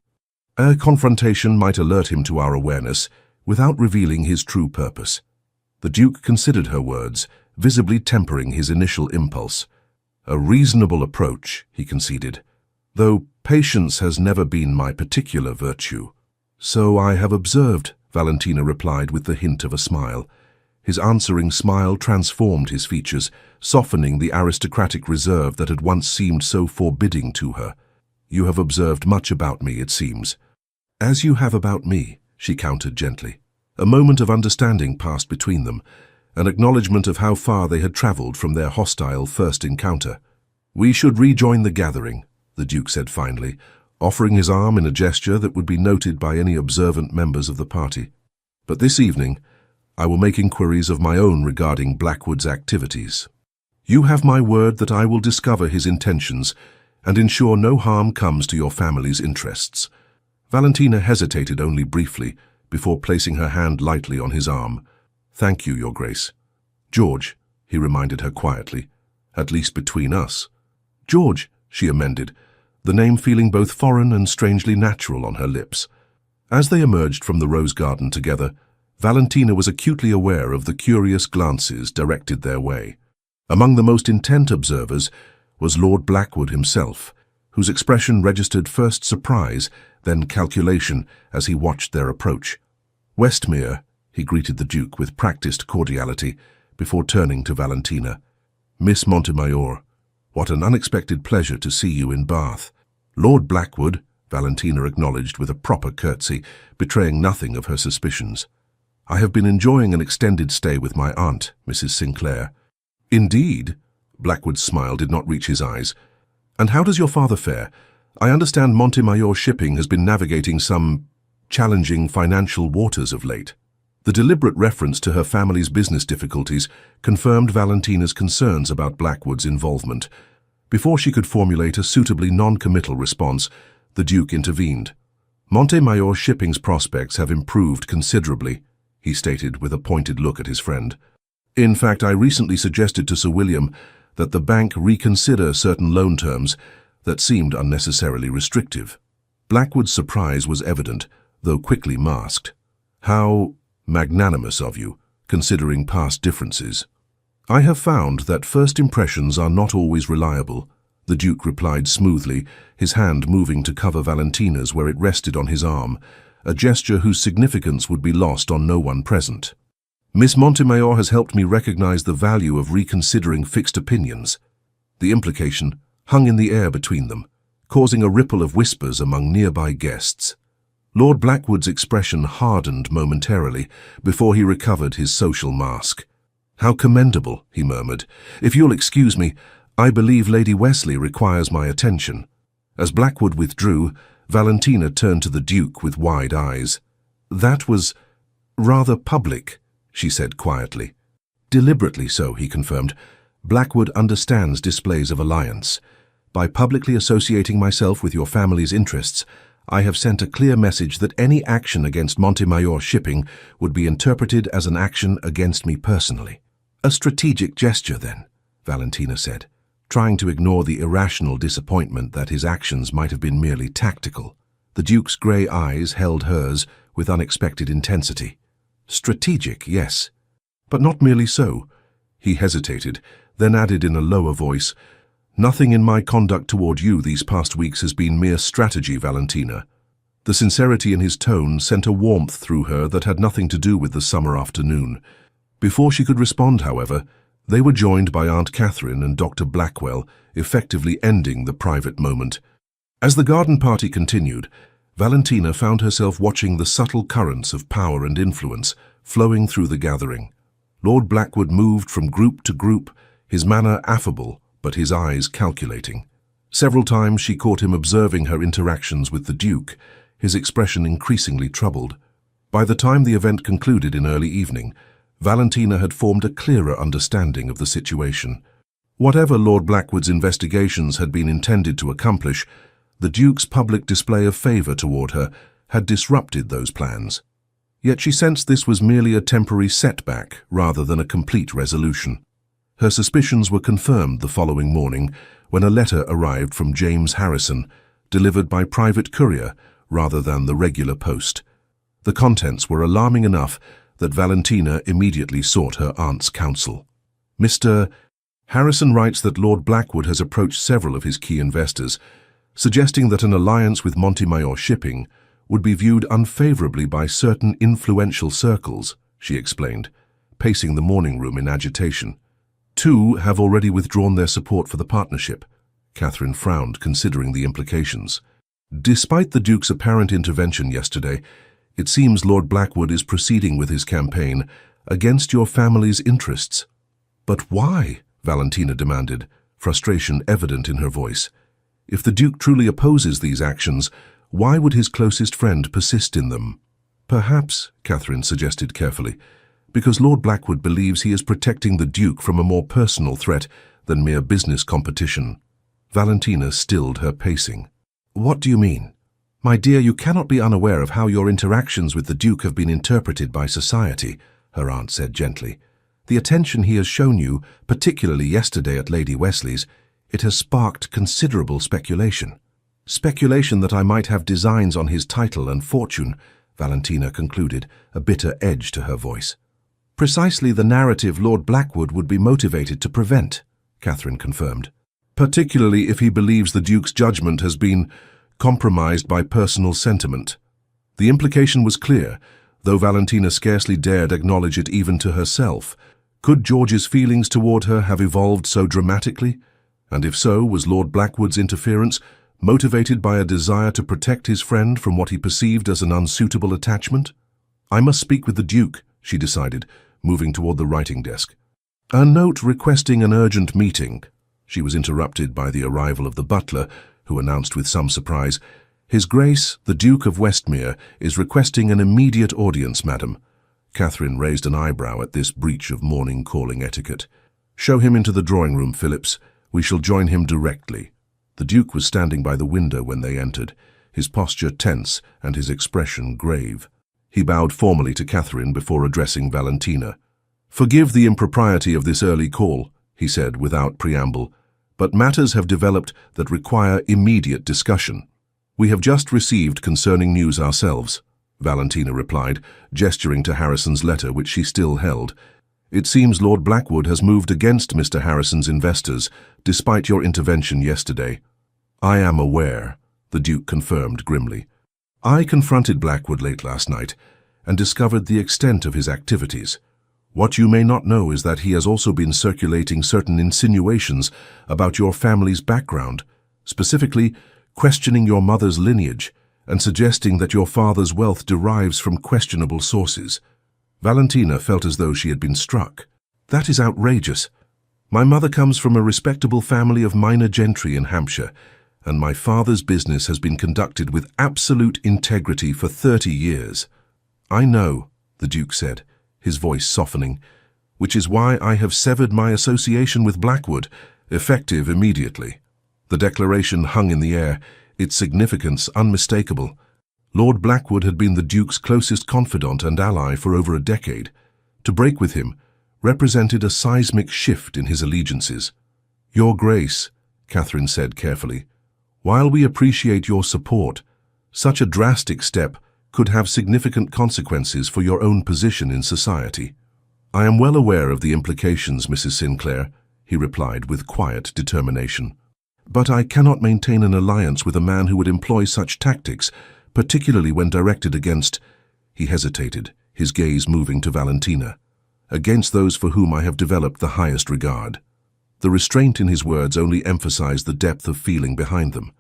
"A confrontation might alert him to our awareness without revealing his true purpose." The Duke considered her words, visibly tempering his initial impulse. "A reasonable approach," he conceded, "though patience has never been my particular virtue." "So I have observed," Valentina replied with the hint of a smile. His answering smile transformed his features, softening the aristocratic reserve that had once seemed so forbidding to her. "You have observed much about me, it seems." "As you have about me," she countered gently. A moment of understanding passed between them, an acknowledgement of how far they had travelled from their hostile first encounter. "We should rejoin the gathering," the Duke said finally, offering his arm in a gesture that would be noted by any observant members of the party. "But this evening, I will make inquiries of my own regarding Blackwood's activities." You have my word that I will discover his intentions and ensure no harm comes to your family's interests." Valentina hesitated only briefly before placing her hand lightly on his arm. "Thank you, Your Grace." "George," he reminded her quietly, "at least between us." "George," she amended, the name feeling both foreign and strangely natural on her lips. As they emerged from the rose garden together, Valentina was acutely aware of the curious glances directed their way. Among the most intent observers was Lord Blackwood himself, whose expression registered first surprise, then calculation as he watched their approach. "Westmere," he greeted the Duke with practiced cordiality before turning to Valentina. "Miss Montemayor, what an unexpected pleasure to see you in Bath." "Lord Blackwood," Valentina acknowledged with a proper curtsy, betraying nothing of her suspicions. "I have been enjoying an extended stay with my aunt, Mrs. Sinclair." "Indeed?" Blackwood's smile did not reach his eyes. "And how does your father fare? I understand Montemayor Shipping has been navigating some challenging financial waters of late." The deliberate reference to her family's business difficulties confirmed Valentina's concerns about Blackwood's involvement. Before she could formulate a suitably non-committal response, the Duke intervened. "Montemayor Shipping's prospects have improved considerably," he stated with a pointed look at his friend. "In fact, I recently suggested to Sir William that the bank reconsider certain loan terms that seemed unnecessarily restrictive." Blackwood's surprise was evident, though quickly masked. "How magnanimous of you, considering past differences." "I have found that first impressions are not always reliable," the Duke replied smoothly, his hand moving to cover Valentina's where it rested on his arm, a gesture whose significance would be lost on no one present. "Miss Montemayor has helped me recognize the value of reconsidering fixed opinions." The implication hung in the air between them, causing a ripple of whispers among nearby guests. Lord Blackwood's expression hardened momentarily before he recovered his social mask. "How commendable," he murmured. "If you'll excuse me, I believe Lady Wesley requires my attention." As Blackwood withdrew, Valentina turned to the Duke with wide eyes. "That was rather public," she said quietly. "Deliberately so," he confirmed. "Blackwood understands displays of alliance. By publicly associating myself with your family's interests, I have sent a clear message that any action against Montemayor Shipping would be interpreted as an action against me personally." "A strategic gesture, then," Valentina said, trying to ignore the irrational disappointment that his actions might have been merely tactical. The Duke's grey eyes held hers with unexpected intensity. "Strategic, yes, but not merely so." He hesitated, then added in a lower voice, "Nothing in my conduct toward you these past weeks has been mere strategy, Valentina." The sincerity in his tone sent a warmth through her that had nothing to do with the summer afternoon. Before she could respond, however, they were joined by Aunt Catherine and Dr. Blackwell, effectively ending the private moment. As the garden party continued, Valentina found herself watching the subtle currents of power and influence flowing through the gathering. Lord Blackwood moved from group to group, his manner affable, but his eyes calculating. Several times she caught him observing her interactions with the Duke, his expression increasingly troubled. By the time the event concluded in early evening, Valentina had formed a clearer understanding of the situation. Whatever Lord Blackwood's investigations had been intended to accomplish, the Duke's public display of favour toward her had disrupted those plans. Yet she sensed this was merely a temporary setback rather than a complete resolution. Her suspicions were confirmed the following morning when a letter arrived from James Harrison, delivered by private courier rather than the regular post. The contents were alarming enough that Valentina immediately sought her aunt's counsel. "Mr. Harrison writes that Lord Blackwood has approached several of his key investors, suggesting that an alliance with Montemayor Shipping would be viewed unfavourably by certain influential circles," she explained, pacing the morning room in agitation. "Two have already withdrawn their support for the partnership." Catherine frowned, considering the implications. "Despite the Duke's apparent intervention yesterday, it seems Lord Blackwood is proceeding with his campaign against your family's interests." "But why?" Valentina demanded, frustration evident in her voice. "If the Duke truly opposes these actions, why would his closest friend persist in them?" "Perhaps," Catherine suggested carefully, "because Lord Blackwood believes he is protecting the Duke from a more personal threat than mere business competition. Valentina stilled her pacing. "What do you mean?" "My dear, you cannot be unaware of how your interactions with the Duke have been interpreted by society," her aunt said gently. "The attention he has shown you, particularly yesterday at Lady Wesley's, it has sparked considerable speculation." "Speculation that I might have designs on his title and fortune," Valentina concluded, a bitter edge to her voice. "Precisely the narrative Lord Blackwood would be motivated to prevent," Catherine confirmed. "Particularly if he believes the Duke's judgment has been compromised by personal sentiment." The implication was clear, though Valentina scarcely dared acknowledge it even to herself. Could George's feelings toward her have evolved so dramatically? And if so, was Lord Blackwood's interference motivated by a desire to protect his friend from what he perceived as an unsuitable attachment? "I must speak with the Duke," she decided, moving toward the writing desk. "A note requesting an urgent meeting." She was interrupted by the arrival of the butler, who announced with some surprise, "His Grace, the Duke of Westmere, is requesting an immediate audience, madam." Catherine raised an eyebrow at this breach of morning calling etiquette. "Show him into the drawing-room, Phillips. We shall join him directly." The Duke was standing by the window when they entered, his posture tense and his expression grave. He bowed formally to Catherine before addressing Valentina. "Forgive the impropriety of this early call," he said without preamble, "but matters have developed that require immediate discussion." "We have just received concerning news ourselves," Valentina replied, gesturing to Harrison's letter which she still held. "It seems Lord Blackwood has moved against Mr. Harrison's investors, despite your intervention yesterday." "I am aware," the Duke confirmed grimly. "I confronted Blackwood late last night and discovered the extent of his activities. What you may not know is that he has also been circulating certain insinuations about your family's background, specifically questioning your mother's lineage and suggesting that your father's wealth derives from questionable sources." Valentina felt as though she had been struck. "That is outrageous. My mother comes from a respectable family of minor gentry in Hampshire, and my father's business has been conducted with absolute integrity for 30 years. "I know," the Duke said, his voice softening, "which is why I have severed my association with Blackwood, effective immediately." The declaration hung in the air, its significance unmistakable. Lord Blackwood had been the Duke's closest confidant and ally for over a decade. To break with him represented a seismic shift in his allegiances. "Your Grace," Catherine said carefully, "while we appreciate your support, such a drastic step could have significant consequences for your own position in society." "I am well aware of the implications, Mrs. Sinclair," he replied with quiet determination. "But I cannot maintain an alliance with a man who would employ such tactics, particularly when directed against—" He hesitated, his gaze moving to Valentina. "Against those for whom I have developed the highest regard." The restraint in his words only emphasized the depth of feeling behind them.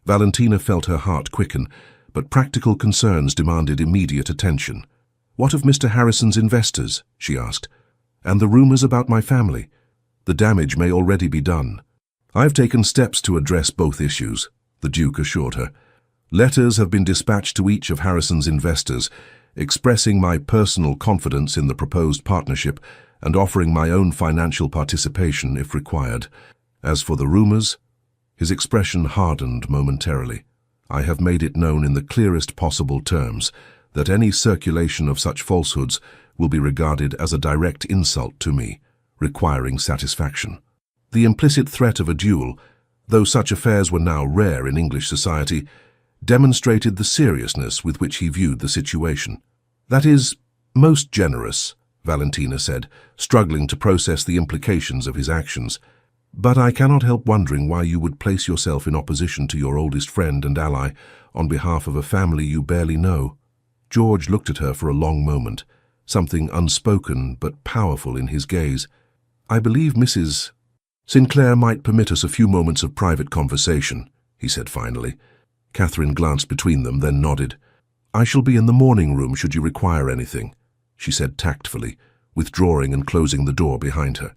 Valentina felt her heart quicken, but practical concerns demanded immediate attention. "What of Mr. Harrison's investors?" she asked. "And the rumors about my family? The damage may already be done." "I've taken steps to address both issues," the Duke assured her. "Letters have been dispatched to each of Harrison's investors, expressing my personal confidence in the proposed partnership and offering my own financial participation if required. As for the rumors," his expression hardened momentarily, "I have made it known in the clearest possible terms that any circulation of such falsehoods will be regarded as a direct insult to me, requiring satisfaction." The implicit threat of a duel, though such affairs were now rare in English society, demonstrated the seriousness with which he viewed the situation. "That is most generous," Valentina said, struggling to process the implications of his actions. "But I cannot help wondering why you would place yourself in opposition to your oldest friend and ally on behalf of a family you barely know." George looked at her for a long moment, something unspoken but powerful in his gaze. "I believe Mrs. Sinclair might permit us a few moments of private conversation," he said finally. Catherine glanced between them, then nodded. "I shall be in the morning room should you require anything," she said tactfully, withdrawing and closing the door behind her.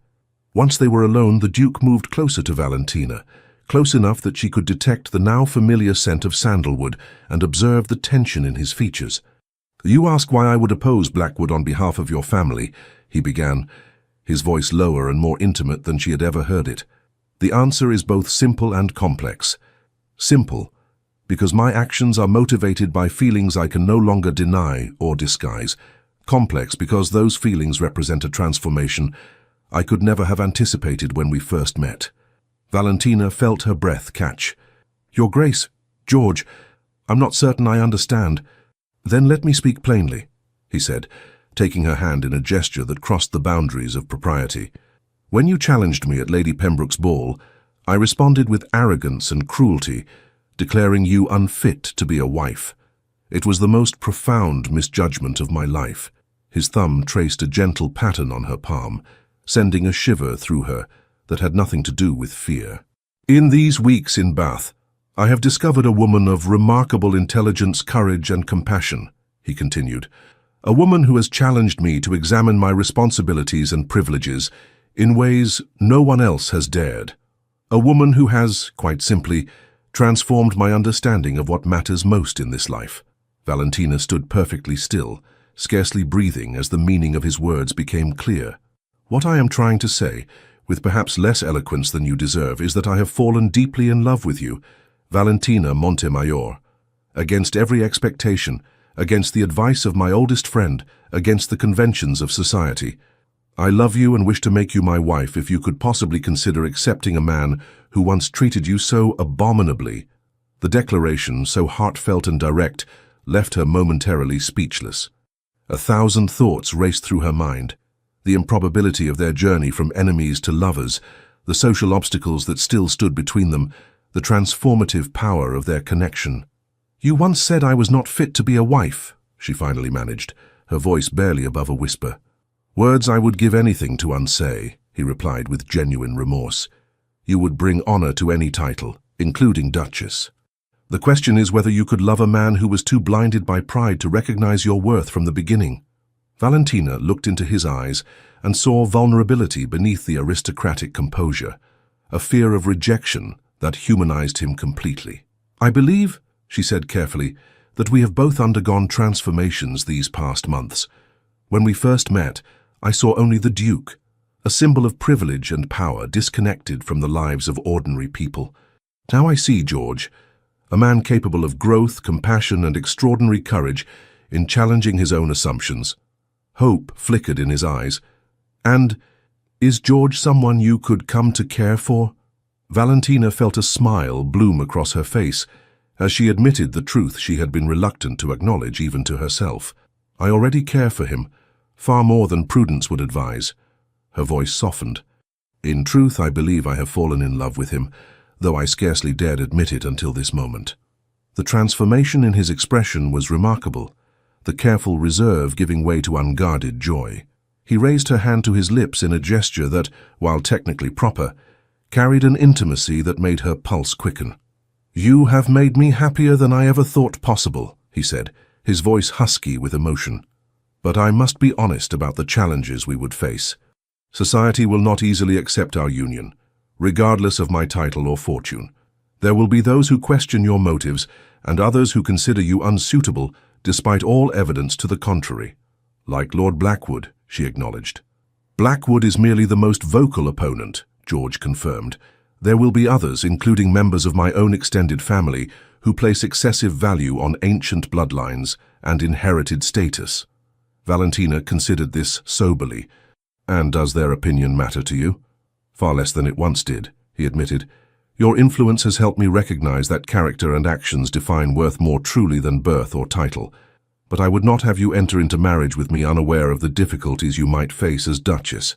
Once they were alone, the Duke moved closer to Valentina, close enough that she could detect the now familiar scent of sandalwood and observe the tension in his features. "You ask why I would oppose Blackwood on behalf of your family," he began, his voice lower and more intimate than she had ever heard it. The answer is both simple and complex. Simple, because my actions are motivated by feelings I can no longer deny or disguise. Complex, because those feelings represent a transformation I could never have anticipated when we first met. Valentina felt her breath catch. Your Grace, George, I'm not certain I understand. Then let me speak plainly, he said, taking her hand in a gesture that crossed the boundaries of propriety. When you challenged me at Lady Pembroke's ball, I responded with arrogance and cruelty, declaring you unfit to be a wife. It was the most profound misjudgment of my life. His thumb traced a gentle pattern on her palm, sending a shiver through her that had nothing to do with fear. In these weeks in Bath, I have discovered a woman of remarkable intelligence, courage, and compassion, he continued. A woman who has challenged me to examine my responsibilities and privileges in ways no one else has dared. A woman who has, quite simply, transformed my understanding of what matters most in this life. Valentina stood perfectly still, scarcely breathing as the meaning of his words became clear. What I am trying to say, with perhaps less eloquence than you deserve, is that I have fallen deeply in love with you, Valentina Montemayor. Against every expectation, against the advice of my oldest friend, against the conventions of society. I love you and wish to make you my wife if you could possibly consider accepting a man who once treated you so abominably. The declaration, so heartfelt and direct, left her momentarily speechless. 1,000 thoughts raced through her mind. The improbability of their journey from enemies to lovers, the social obstacles that still stood between them, the transformative power of their connection. You once said I was not fit to be a wife, she finally managed, her voice barely above a whisper. Words I would give anything to unsay, he replied with genuine remorse. You would bring honor to any title, including Duchess. The question is whether you could love a man who was too blinded by pride to recognize your worth from the beginning. Valentina looked into his eyes and saw vulnerability beneath the aristocratic composure, a fear of rejection that humanized him completely. I believe, she said carefully, that we have both undergone transformations these past months. When we first met, I saw only the Duke, a symbol of privilege and power disconnected from the lives of ordinary people. Now I see George, a man capable of growth, compassion, and extraordinary courage in challenging his own assumptions. Hope flickered in his eyes. And is George someone you could come to care for? Valentina felt a smile bloom across her face as she admitted the truth she had been reluctant to acknowledge even to herself. I already care for him, far more than prudence would advise. Her voice softened. In truth, I believe I have fallen in love with him, though I scarcely dared admit it until this moment. The transformation in his expression was remarkable, the careful reserve giving way to unguarded joy. He raised her hand to his lips in a gesture that, while technically proper, carried an intimacy that made her pulse quicken. You have made me happier than I ever thought possible, he said, his voice husky with emotion. But I must be honest about the challenges we would face. Society will not easily accept our union, regardless of my title or fortune. There will be those who question your motives and others who consider you unsuitable despite all evidence to the contrary. Like Lord Blackwood, she acknowledged. Blackwood is merely the most vocal opponent, George confirmed. There will be others, including members of my own extended family, who place excessive value on ancient bloodlines and inherited status. Valentina considered this soberly. And does their opinion matter to you? Far less than it once did, he admitted. Your influence has helped me recognize that character and actions define worth more truly than birth or title. But I would not have you enter into marriage with me unaware of the difficulties you might face as Duchess.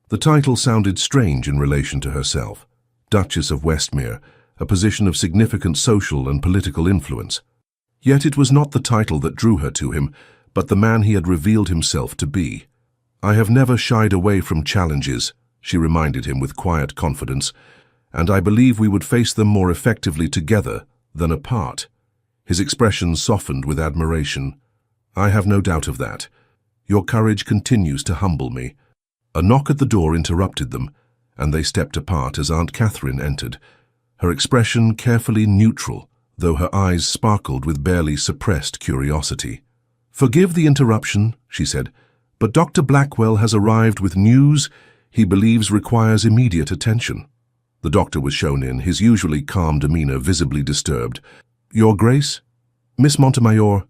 The title sounded strange in relation to herself. Duchess of Westmere, a position of significant social and political influence. Yet it was not the title that drew her to him, but the man he had revealed himself to be. I have never shied away from challenges, she reminded him with quiet confidence, and I believe we would face them more effectively together than apart. His expression softened with admiration. I have no doubt of that. Your courage continues to humble me. A knock at the door interrupted them, and they stepped apart as Aunt Catherine entered, her expression carefully neutral, though her eyes sparkled with barely suppressed curiosity. Forgive the interruption, she said, but Dr. Blackwell has arrived with news he believes requires immediate attention. The doctor was shown in, his usually calm demeanor visibly disturbed. "Your Grace? Miss Montemayor,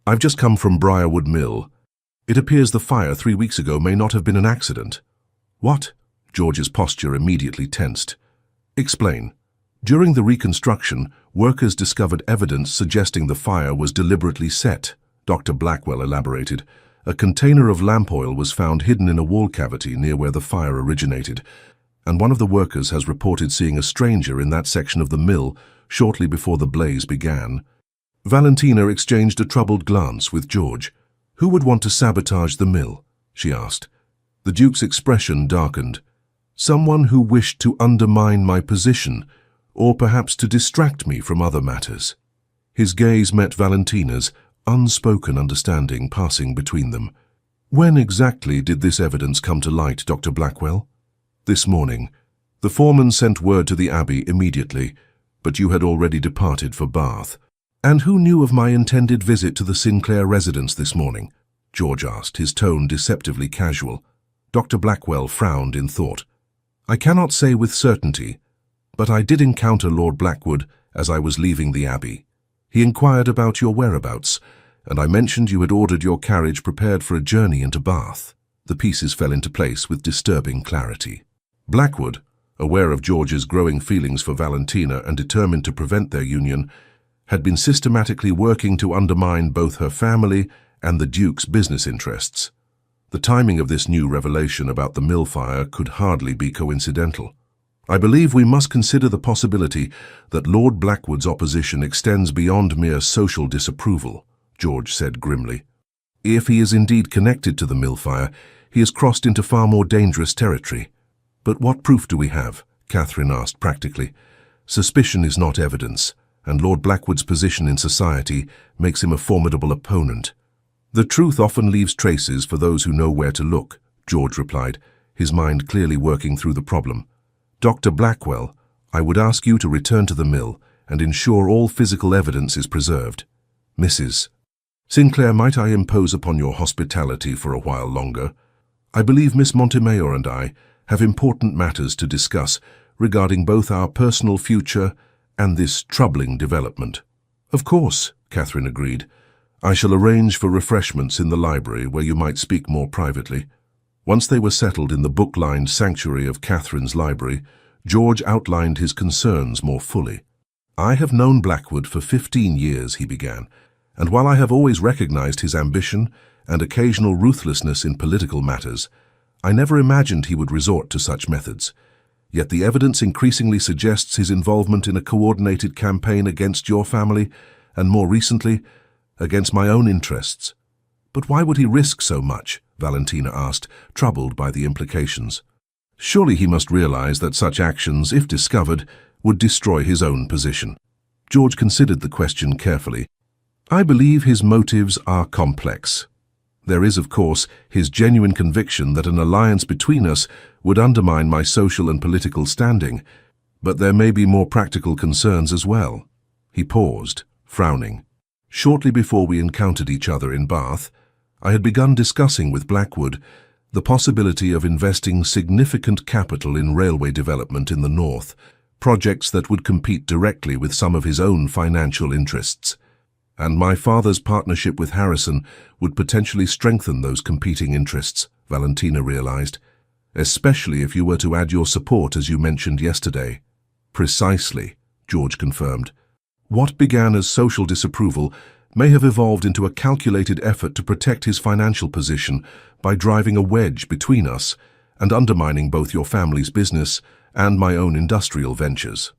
I've just come from Briarwood Mill. It appears the fire 3 weeks ago may not have been an accident." "What?" George's posture immediately tensed. "Explain." "During the reconstruction, workers discovered evidence suggesting the fire was deliberately set," Dr. Blackwell elaborated. "A container of lamp oil was found hidden in a wall cavity near where the fire originated, and one of the workers has reported seeing a stranger in that section of the mill shortly before the blaze began." Valentina exchanged a troubled glance with George. "Who would want to sabotage the mill?" she asked. The Duke's expression darkened. "Someone who wished to undermine my position, or perhaps to distract me from other matters." His gaze met Valentina's, unspoken understanding passing between them. "When exactly did this evidence come to light, Dr. Blackwell?" "This morning. The foreman sent word to the Abbey immediately, but you had already departed for Bath." "And who knew of my intended visit to the Sinclair residence this morning?" George asked, his tone deceptively casual. Dr. Blackwell frowned in thought. "I cannot say with certainty, but I did encounter Lord Blackwood as I was leaving the Abbey. He inquired about your whereabouts, and I mentioned you had ordered your carriage prepared for a journey into Bath." The pieces fell into place with disturbing clarity. Blackwood, aware of George's growing feelings for Valentina and determined to prevent their union, had been systematically working to undermine both her family and the Duke's business interests. The timing of this new revelation about the mill fire could hardly be coincidental. "I believe we must consider the possibility that Lord Blackwood's opposition extends beyond mere social disapproval," George said grimly. "If he is indeed connected to the mill fire, he has crossed into far more dangerous territory." "But what proof do we have?" Catherine asked practically. "Suspicion is not evidence, and Lord Blackwood's position in society makes him a formidable opponent." "The truth often leaves traces for those who know where to look," George replied, his mind clearly working through the problem. "Dr. Blackwell, I would ask you to return to the mill and ensure all physical evidence is preserved. Mrs. Sinclair, might I impose upon your hospitality for a while longer? I believe Miss Montemayor and I have important matters to discuss regarding both our personal future and this troubling development." "Of course," Catherine agreed. "I shall arrange for refreshments in the library where you might speak more privately." Once they were settled in the book-lined sanctuary of Catherine's library, George outlined his concerns more fully. "I have known Blackwood for 15 years, he began, and while I have always recognized his ambition and occasional ruthlessness in political matters, I never imagined he would resort to such methods. Yet the evidence increasingly suggests his involvement in a coordinated campaign against your family, and more recently, against my own interests." "But why would he risk so much?" Valentina asked, troubled by the implications. "Surely he must realize that such actions, if discovered, would destroy his own position." George considered the question carefully. "I believe his motives are complex. There is, of course, his genuine conviction that an alliance between us would undermine my social and political standing, but there may be more practical concerns as well." He paused, frowning. "Shortly before we encountered each other in Bath, I had begun discussing with Blackwood the possibility of investing significant capital in railway development in the north, projects that would compete directly with some of his own financial interests. And my father's partnership with Harrison would potentially strengthen those competing interests," Valentina realized, "especially if you were to add your support as you mentioned yesterday." "Precisely," George confirmed. "What began as social disapproval may have evolved into a calculated effort to protect his financial position by driving a wedge between us and undermining both your family's business and my own industrial ventures."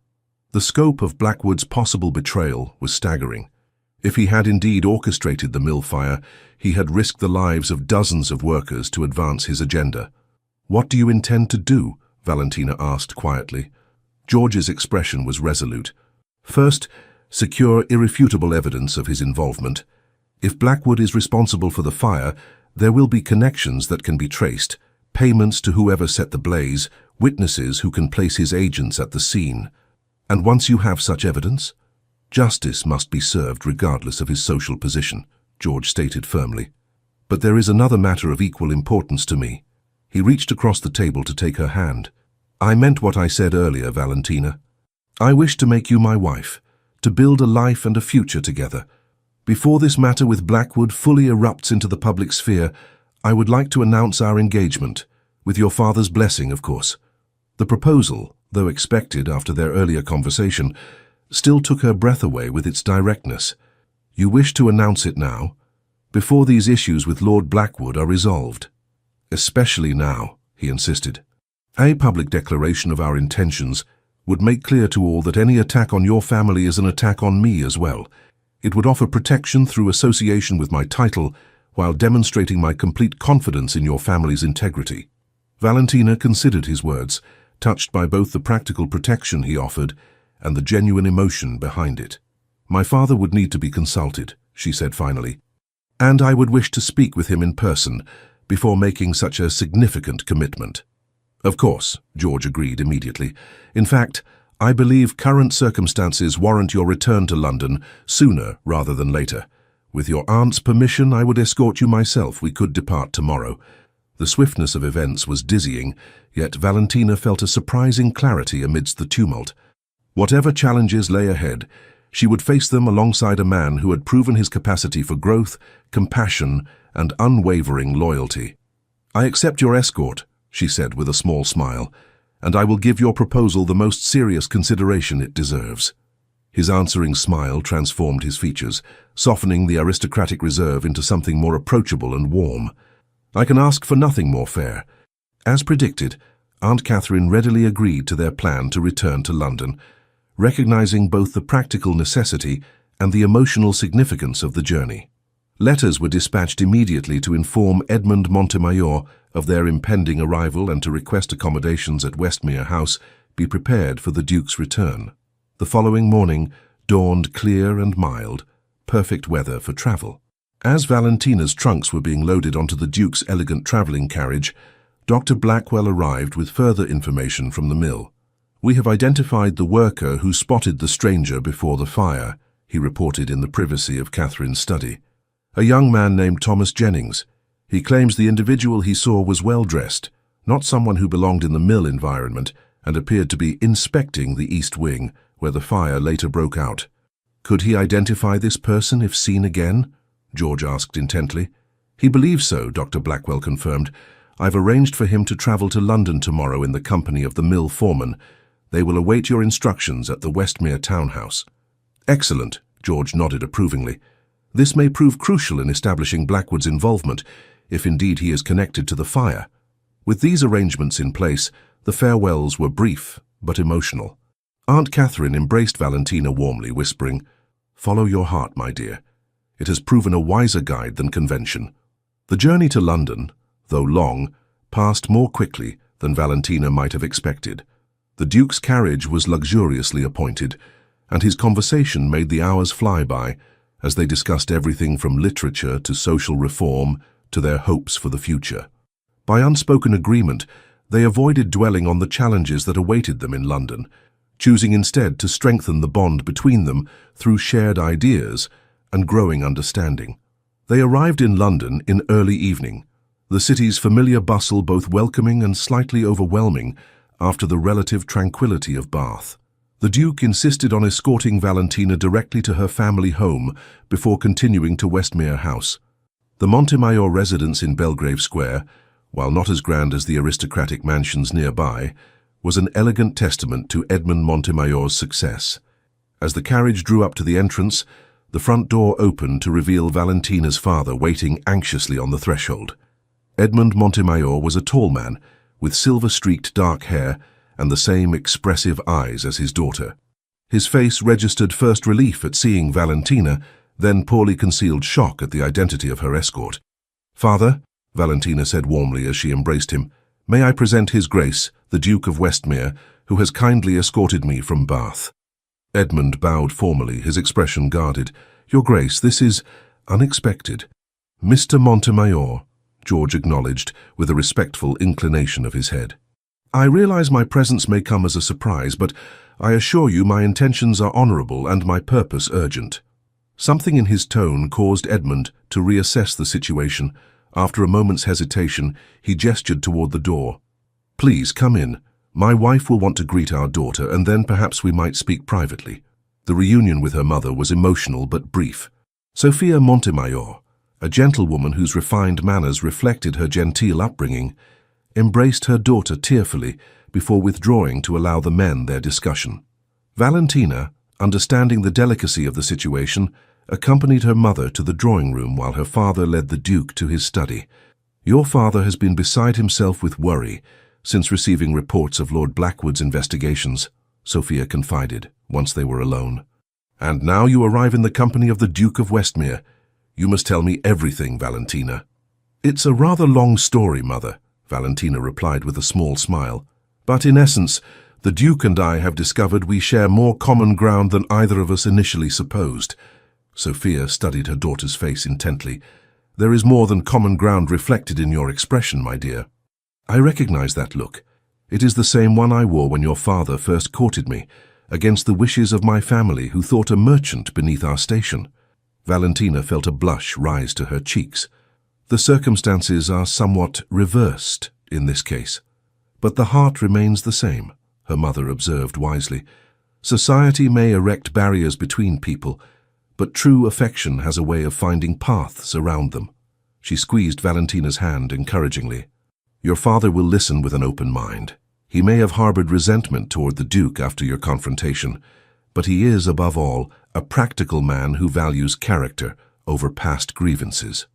The scope of Blackwood's possible betrayal was staggering. If he had indeed orchestrated the mill fire, he had risked the lives of dozens of workers to advance his agenda. "What do you intend to do?" Valentina asked quietly. George's expression was resolute. "First, secure irrefutable evidence of his involvement. If Blackwood is responsible for the fire, there will be connections that can be traced, payments to whoever set the blaze, witnesses who can place his agents at the scene. And once you have such evidence, justice must be served regardless of his social position," George stated firmly. "But there is another matter of equal importance to me." He reached across the table to take her hand. I meant what I said earlier, Valentina. I wish to make you my wife, to build a life and a future together. Before this matter with Blackwood fully erupts into the public sphere, I would like to announce our engagement, with your father's blessing, of course. The proposal, though expected after their earlier conversation, still took her breath away with its directness. You wish to announce it now, before these issues with Lord Blackwood are resolved. Especially now, he insisted. A public declaration of our intentions would make clear to all that any attack on your family is an attack on me as well. It would offer protection through association with my title, while demonstrating my complete confidence in your family's integrity. Valentina considered his words, touched by both the practical protection he offered and the genuine emotion behind it. My father would need to be consulted, she said finally, and I would wish to speak with him in person before making such a significant commitment. Of course, George agreed immediately. In fact, I believe current circumstances warrant your return to London sooner rather than later. With your aunt's permission, I would escort you myself. We could depart tomorrow. The swiftness of events was dizzying, yet Valentina felt a surprising clarity amidst the tumult. Whatever challenges lay ahead, she would face them alongside a man who had proven his capacity for growth, compassion, and unwavering loyalty. I accept your escort, she said with a small smile, and I will give your proposal the most serious consideration it deserves. His answering smile transformed his features, softening the aristocratic reserve into something more approachable and warm. I can ask for nothing more fair. As predicted, Aunt Catherine readily agreed to their plan to return to London, recognizing both the practical necessity and the emotional significance of the journey. Letters were dispatched immediately to inform Edmund Montemayor of their impending arrival and to request accommodations at Westmere House be prepared for the Duke's return. The following morning dawned clear and mild, perfect weather for travel. As Valentina's trunks were being loaded onto the Duke's elegant travelling carriage, Dr. Blackwell arrived with further information from the mill. We have identified the worker who spotted the stranger before the fire, he reported in the privacy of Catherine's study. A young man named Thomas Jennings. He claims the individual he saw was well-dressed, not someone who belonged in the mill environment, and appeared to be inspecting the east wing, where the fire later broke out. Could he identify this person if seen again? George asked intently. He believes so, Dr. Blackwell confirmed. I've arranged for him to travel to London tomorrow in the company of the mill foreman. They will await your instructions at the Westmere townhouse. Excellent, George nodded approvingly. This may prove crucial in establishing Blackwood's involvement, if indeed he is connected to the fire. With these arrangements in place, the farewells were brief but emotional. Aunt Catherine embraced Valentina warmly, whispering, "Follow your heart, my dear. It has proven a wiser guide than convention." The journey to London, though long, passed more quickly than Valentina might have expected. The Duke's carriage was luxuriously appointed, and his conversation made the hours fly by as they discussed everything from literature to social reform to their hopes for the future. By unspoken agreement, they avoided dwelling on the challenges that awaited them in London, choosing instead to strengthen the bond between them through shared ideas and growing understanding. They arrived in London in early evening, the city's familiar bustle both welcoming and slightly overwhelming after the relative tranquility of Bath. The Duke insisted on escorting Valentina directly to her family home before continuing to Westmere House. The Montemayor residence in Belgrave Square, while not as grand as the aristocratic mansions nearby, was an elegant testament to Edmund Montemayor's success. As the carriage drew up to the entrance, the front door opened to reveal Valentina's father waiting anxiously on the threshold. Edmund Montemayor was a tall man, with silver-streaked dark hair and the same expressive eyes as his daughter. His face registered first relief at seeing Valentina, then poorly concealed shock at the identity of her escort. "Father," Valentina said warmly as she embraced him, "may I present His Grace, the Duke of Westmere, who has kindly escorted me from Bath." Edmund bowed formally, his expression guarded. "Your Grace, this is unexpected." "Mr. Montemayor," George acknowledged with a respectful inclination of his head. "I realize my presence may come as a surprise, but I assure you my intentions are honorable and my purpose urgent." Something in his tone caused Edmund to reassess the situation. After a moment's hesitation, he gestured toward the door. "Please come in," My wife will want to greet our daughter, and then perhaps we might speak privately. The reunion with her mother was emotional but brief. Sophia Montemayor, a gentlewoman whose refined manners reflected her genteel upbringing, embraced her daughter tearfully before withdrawing to allow the men their discussion. Valentina, understanding the delicacy of the situation, accompanied her mother to the drawing room while her father led the Duke to his study. "Your father has been beside himself with worry since receiving reports of Lord Blackwood's investigations," Sophia confided, once they were alone. "And now you arrive in the company of the Duke of Westmere. You must tell me everything, Valentina." "It's a rather long story, Mother," Valentina replied with a small smile. "But in essence, the Duke and I have discovered we share more common ground than either of us initially supposed." Sophia studied her daughter's face intently. "There is more than common ground reflected in your expression, my dear." "I recognize that look. It is the same one I wore when your father first courted me, against the wishes of my family who thought a merchant beneath our station." Valentina felt a blush rise to her cheeks. "The circumstances are somewhat reversed in this case. But the heart remains the same," her mother observed wisely. "Society may erect barriers between people, but true affection has a way of finding paths around them." She squeezed Valentina's hand encouragingly. "Your father will listen with an open mind. He may have harbored resentment toward the Duke after your confrontation, but he is, above all, a practical man who values character over past grievances."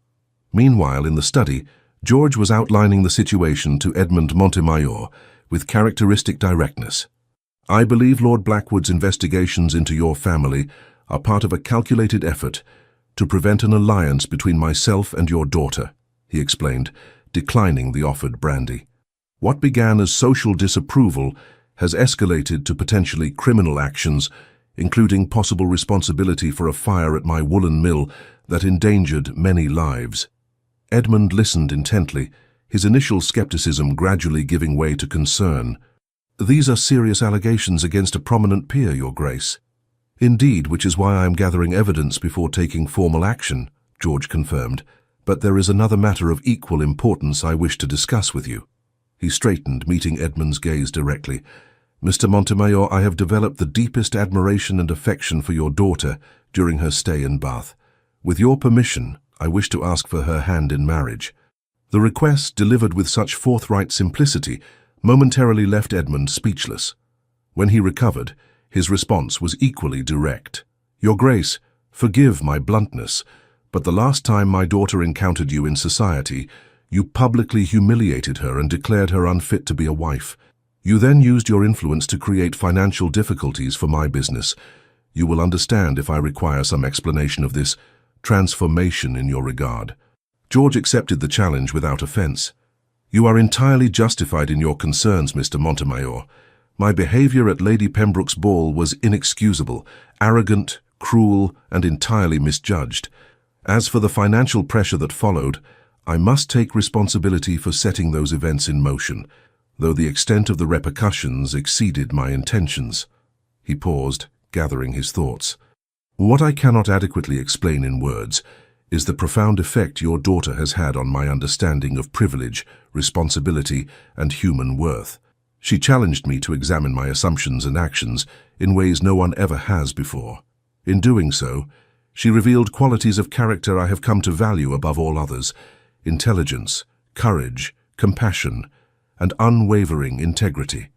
Meanwhile, in the study, George was outlining the situation to Edmund Montemayor with characteristic directness. "I believe Lord Blackwood's investigations into your family are part of a calculated effort to prevent an alliance between myself and your daughter," he explained, declining the offered brandy. "What began as social disapproval has escalated to potentially criminal actions, including possible responsibility for a fire at my woolen mill that endangered many lives." Edmund listened intently, his initial skepticism gradually giving way to concern. "These are serious allegations against a prominent peer, Your Grace." "Indeed, which is why I am gathering evidence before taking formal action," George confirmed. "But there is another matter of equal importance I wish to discuss with you." He straightened, meeting Edmund's gaze directly. "Mr. Montemayor, I have developed the deepest admiration and affection for your daughter during her stay in Bath. With your permission, I wish to ask for her hand in marriage." The request, delivered with such forthright simplicity, momentarily left Edmund speechless. When he recovered, his response was equally direct. "Your Grace, forgive my bluntness, but the last time my daughter encountered you in society, you publicly humiliated her and declared her unfit to be a wife. You then used your influence to create financial difficulties for my business. You will understand if I require some explanation of this transformation in your regard." George accepted the challenge without offense. "You are entirely justified in your concerns, Mr. Montemayor. My behavior at Lady Pembroke's ball was inexcusable, arrogant, cruel, and entirely misjudged. As for the financial pressure that followed, I must take responsibility for setting those events in motion, though the extent of the repercussions exceeded my intentions." He paused, gathering his thoughts. "What I cannot adequately explain in words is the profound effect your daughter has had on my understanding of privilege, responsibility, and human worth. She challenged me to examine my assumptions and actions in ways no one ever has before. In doing so, she revealed qualities of character I have come to value above all others: intelligence, courage, compassion, and unwavering integrity."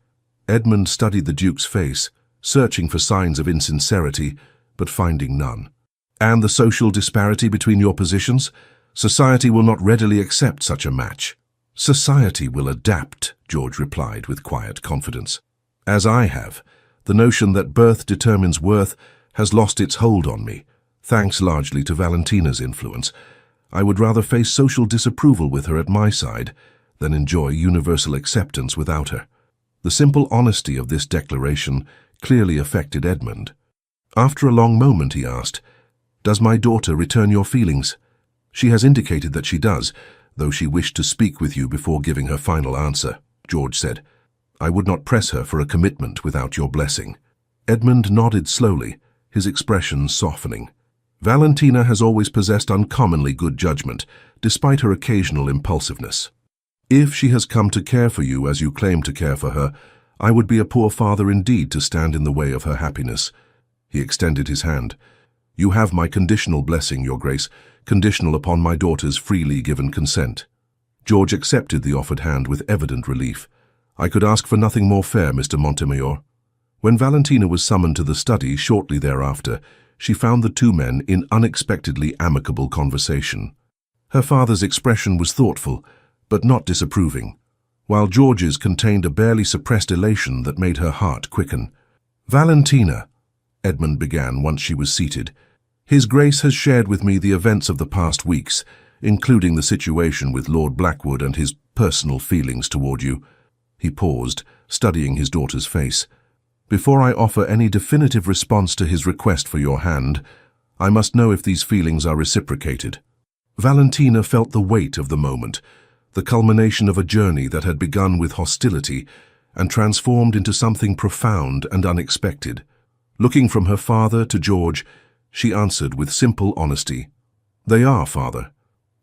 Edmund studied the Duke's face, searching for signs of insincerity, but finding none. "And the social disparity between your positions? Society will not readily accept such a match." "Society will adapt," George replied with quiet confidence. "As I have, the notion that birth determines worth has lost its hold on me, thanks largely to Valentina's influence. I would rather face social disapproval with her at my side than enjoy universal acceptance without her." The simple honesty of this declaration clearly affected Edmund. After a long moment, he asked, "Does my daughter return your feelings?" "She has indicated that she does, though she wished to speak with you before giving her final answer," George said. "I would not press her for a commitment without your blessing." Edmund nodded slowly, his expression softening. "Valentina has always possessed uncommonly good judgment, despite her occasional impulsiveness. If she has come to care for you as you claim to care for her, I would be a poor father indeed to stand in the way of her happiness. He extended his hand. You have my conditional blessing, Your Grace, conditional upon my daughter's freely given consent. George accepted the offered hand with evident relief. I could ask for nothing more fair, Mr. Montemayor. When Valentina was summoned to the study shortly thereafter, she found the two men in unexpectedly amicable conversation. Her father's expression was thoughtful, but not disapproving, while George's contained a barely suppressed elation that made her heart quicken. Valentina, Edmund began once she was seated, His Grace has shared with me the events of the past weeks, including the situation with Lord Blackwood and his personal feelings toward you. He paused, studying his daughter's face. Before I offer any definitive response to his request for your hand, I must know if these feelings are reciprocated. Valentina felt the weight of the moment, the culmination of a journey that had begun with hostility and transformed into something profound and unexpected. Looking from her father to George, she answered with simple honesty, "They are, Father.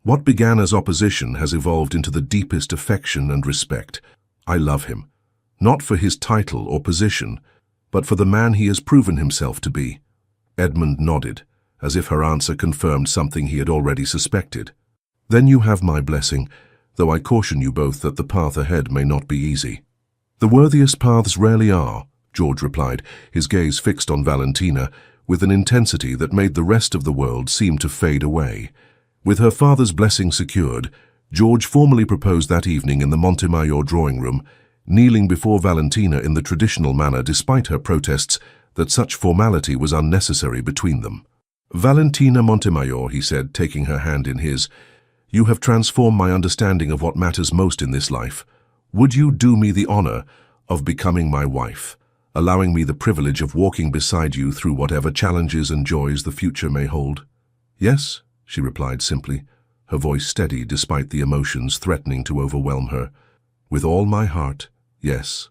What began as opposition has evolved into the deepest affection and respect. I love him, not for his title or position, but for the man he has proven himself to be." Edmund nodded, as if her answer confirmed something he had already suspected. "Then you have my blessing, though I caution you both that the path ahead may not be easy." "The worthiest paths rarely are," George replied, his gaze fixed on Valentina, with an intensity that made the rest of the world seem to fade away. With her father's blessing secured, George formally proposed that evening in the Montemayor drawing room, kneeling before Valentina in the traditional manner despite her protests that such formality was unnecessary between them. "Valentina Montemayor," he said, taking her hand in his, "you have transformed my understanding of what matters most in this life. Would you do me the honor of becoming my wife, allowing me the privilege of walking beside you through whatever challenges and joys the future may hold?" "Yes," she replied simply, her voice steady despite the emotions threatening to overwhelm her. "With all my heart, yes."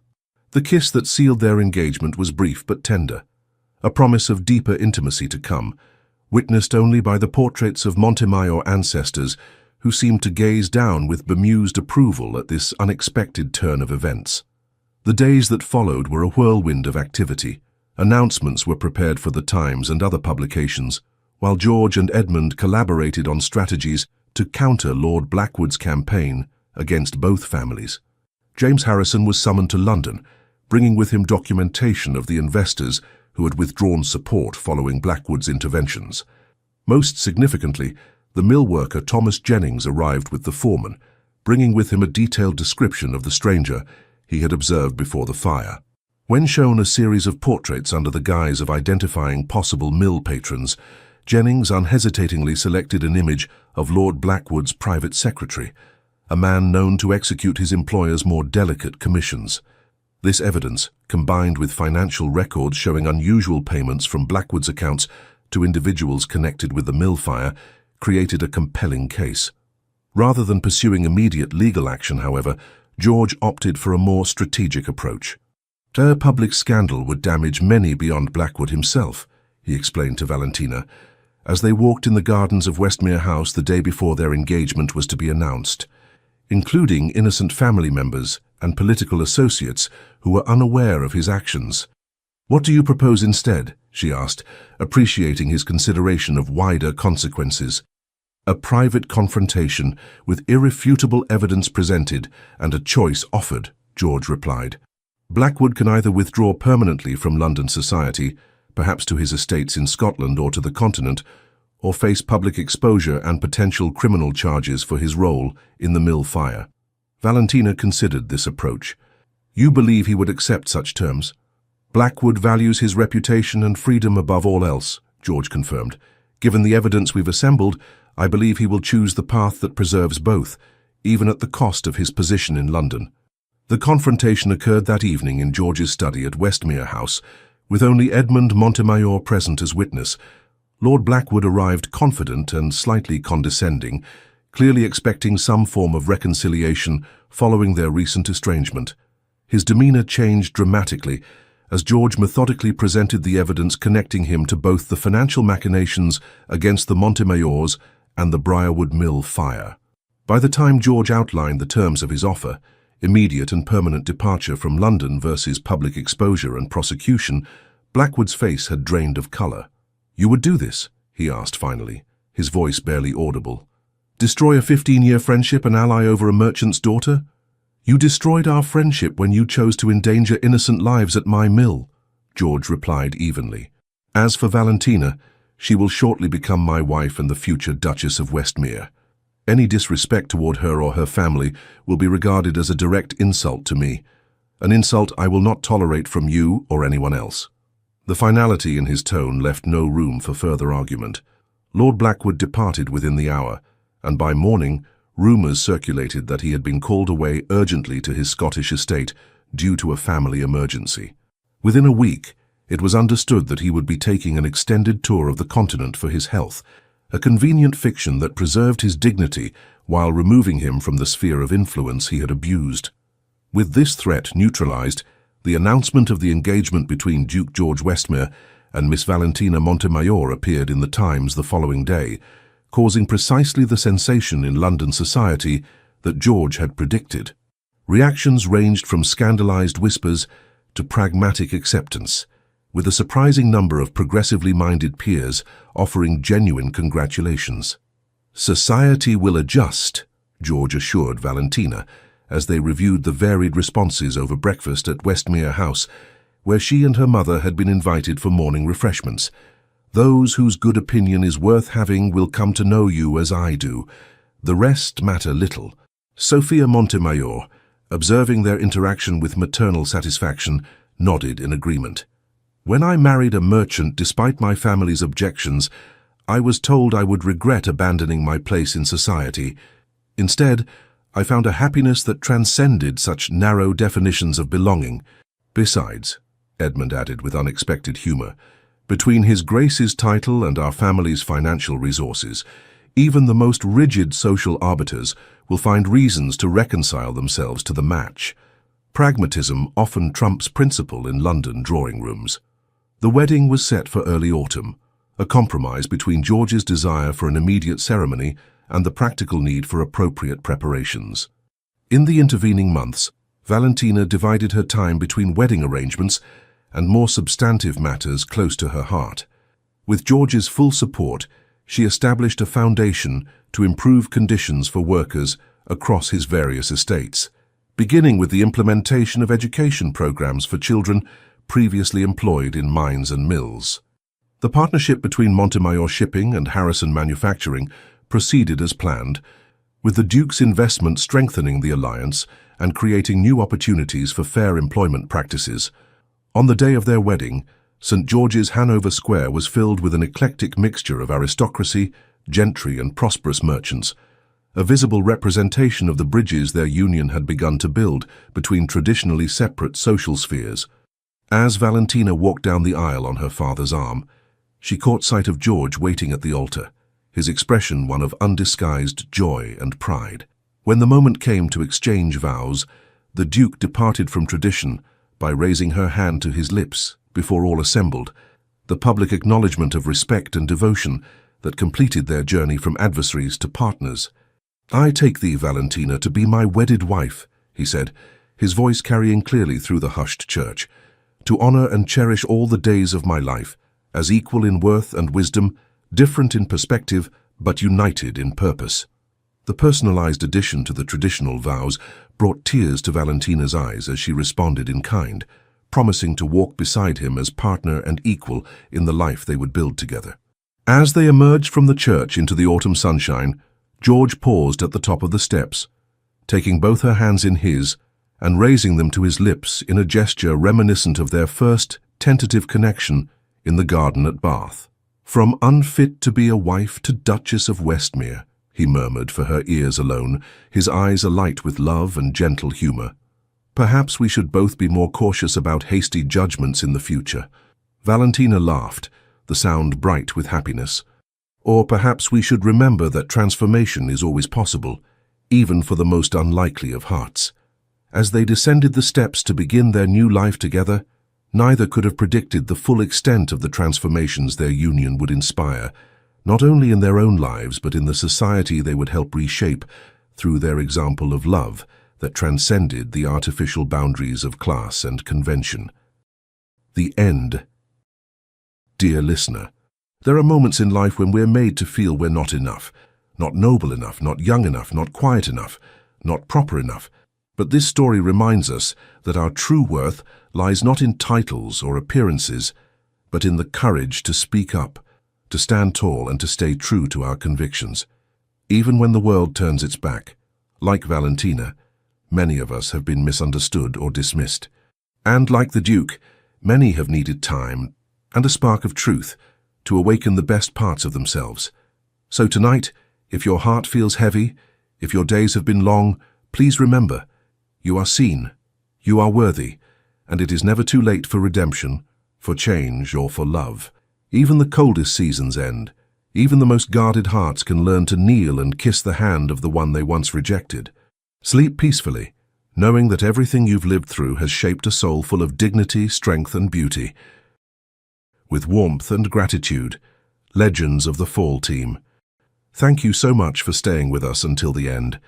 The kiss that sealed their engagement was brief but tender, a promise of deeper intimacy to come, witnessed only by the portraits of Montemayor ancestors who seemed to gaze down with bemused approval at this unexpected turn of events. The days that followed were a whirlwind of activity. Announcements were prepared for the Times and other publications, while George and Edmund collaborated on strategies to counter Lord Blackwood's campaign against both families. James Harrison was summoned to London, bringing with him documentation of the investors who had withdrawn support following Blackwood's interventions. Most significantly, the mill worker Thomas Jennings arrived with the foreman, bringing with him a detailed description of the stranger he had observed before the fire. When shown a series of portraits under the guise of identifying possible mill patrons, Jennings unhesitatingly selected an image of Lord Blackwood's private secretary, a man known to execute his employer's more delicate commissions. This evidence, combined with financial records showing unusual payments from Blackwood's accounts to individuals connected with the mill fire, created a compelling case. Rather than pursuing immediate legal action, however, George opted for a more strategic approach. "A public scandal would damage many beyond Blackwood himself," he explained to Valentina, as they walked in the gardens of Westmere House the day before their engagement was to be announced, including innocent family members and political associates who were unaware of his actions. "What do you propose instead?" she asked, appreciating his consideration of wider consequences. "A private confrontation with irrefutable evidence presented and a choice offered," George replied. "Blackwood can either withdraw permanently from London society, perhaps to his estates in Scotland or to the continent, or face public exposure and potential criminal charges for his role in the mill fire." Valentina considered this approach. "You believe he would accept such terms?" "Blackwood values his reputation and freedom above all else," George confirmed. "Given the evidence we've assembled, I believe he will choose the path that preserves both, even at the cost of his position in London." The confrontation occurred that evening in George's study at Westmere House, with only Edmund Montemayor present as witness. Lord Blackwood arrived confident and slightly condescending, clearly expecting some form of reconciliation following their recent estrangement. His demeanor changed dramatically as George methodically presented the evidence connecting him to both the financial machinations against the Montemayors and the Briarwood Mill fire. By the time George outlined the terms of his offer, immediate and permanent departure from London versus public exposure and prosecution, Blackwood's face had drained of colour. "You would do this?" he asked finally, his voice barely audible. "Destroy a 15-year friendship and ally over a merchant's daughter? You destroyed our friendship when you chose to endanger innocent lives at my mill," George replied evenly. "As for Valentina, she will shortly become my wife and the future Duchess of Westmere. Any disrespect toward her or her family will be regarded as a direct insult to me, an insult I will not tolerate from you or anyone else." The finality in his tone left no room for further argument. Lord Blackwood departed within the hour, and by morning, rumours circulated that he had been called away urgently to his Scottish estate due to a family emergency. Within a week, it was understood that he would be taking an extended tour of the continent for his health, a convenient fiction that preserved his dignity while removing him from the sphere of influence he had abused. With this threat neutralized, the announcement of the engagement between Duke George Westmere and Miss Valentina Montemayor appeared in the Times the following day, causing precisely the sensation in London society that George had predicted. Reactions ranged from scandalized whispers to pragmatic acceptance, with a surprising number of progressively minded peers offering genuine congratulations. "Society will adjust," George assured Valentina, as they reviewed the varied responses over breakfast at Westmere House, where she and her mother had been invited for morning refreshments. "Those whose good opinion is worth having will come to know you as I do. The rest matter little." Sophia Montemayor, observing their interaction with maternal satisfaction, nodded in agreement. "When I married a merchant, despite my family's objections, I was told I would regret abandoning my place in society. Instead, I found a happiness that transcended such narrow definitions of belonging. Besides," Edmund added with unexpected humour, "between His Grace's title and our family's financial resources, even the most rigid social arbiters will find reasons to reconcile themselves to the match. Pragmatism often trumps principle in London drawing rooms." The wedding was set for early autumn, a compromise between George's desire for an immediate ceremony and the practical need for appropriate preparations. In the intervening months, Valentina divided her time between wedding arrangements and more substantive matters close to her heart. With George's full support, she established a foundation to improve conditions for workers across his various estates, beginning with the implementation of education programs for children previously employed in mines and mills. The partnership between Montemayor Shipping and Harrison Manufacturing proceeded as planned, with the Duke's investment strengthening the alliance and creating new opportunities for fair employment practices. On the day of their wedding, St. George's, Hanover Square was filled with an eclectic mixture of aristocracy, gentry and prosperous merchants, a visible representation of the bridges their union had begun to build between traditionally separate social spheres. As Valentina walked down the aisle on her father's arm, she caught sight of George waiting at the altar, his expression one of undisguised joy and pride. When the moment came to exchange vows, the Duke departed from tradition by raising her hand to his lips before all assembled, the public acknowledgement of respect and devotion that completed their journey from adversaries to partners. "I take thee, Valentina, to be my wedded wife," he said, his voice carrying clearly through the hushed church, "to honor and cherish all the days of my life, as equal in worth and wisdom, different in perspective, but united in purpose." The personalized addition to the traditional vows brought tears to Valentina's eyes as she responded in kind, promising to walk beside him as partner and equal in the life they would build together. As they emerged from the church into the autumn sunshine, George paused at the top of the steps, taking both her hands in his and raising them to his lips in a gesture reminiscent of their first tentative connection in the garden at Bath. "From unfit to be a wife to Duchess of Westmere," he murmured for her ears alone, his eyes alight with love and gentle humour. "Perhaps we should both be more cautious about hasty judgments in the future." Valentina laughed, the sound bright with happiness. "Or perhaps we should remember that transformation is always possible, even for the most unlikely of hearts." As they descended the steps to begin their new life together, neither could have predicted the full extent of the transformations their union would inspire, not only in their own lives but in the society they would help reshape through their example of love, that transcended the artificial boundaries of class and convention. The end. Dear listener, there are moments in life when we're made to feel we're not enough, not noble enough, not young enough, not quiet enough, not proper enough. But this story reminds us that our true worth lies not in titles or appearances, but in the courage to speak up, to stand tall and to stay true to our convictions. Even when the world turns its back, like Valentina, many of us have been misunderstood or dismissed. And like the Duke, many have needed time and a spark of truth to awaken the best parts of themselves. So tonight, if your heart feels heavy, if your days have been long, please remember, you are seen, you are worthy, and it is never too late for redemption, for change, or for love. Even the coldest seasons end. Even the most guarded hearts can learn to kneel and kiss the hand of the one they once rejected. Sleep peacefully, knowing that everything you've lived through has shaped a soul full of dignity, strength, and beauty. With warmth and gratitude, Legends of the Fall team. Thank you so much for staying with us until the end.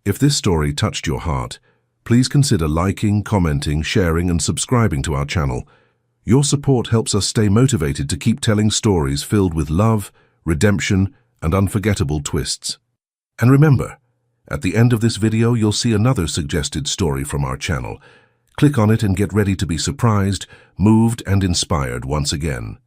If this story touched your heart, please consider liking, commenting, sharing, and subscribing to our channel. Your support helps us stay motivated to keep telling stories filled with love, redemption, and unforgettable twists. And remember, at the end of this video, you'll see another suggested story from our channel. Click on it and get ready to be surprised, moved, and inspired once again.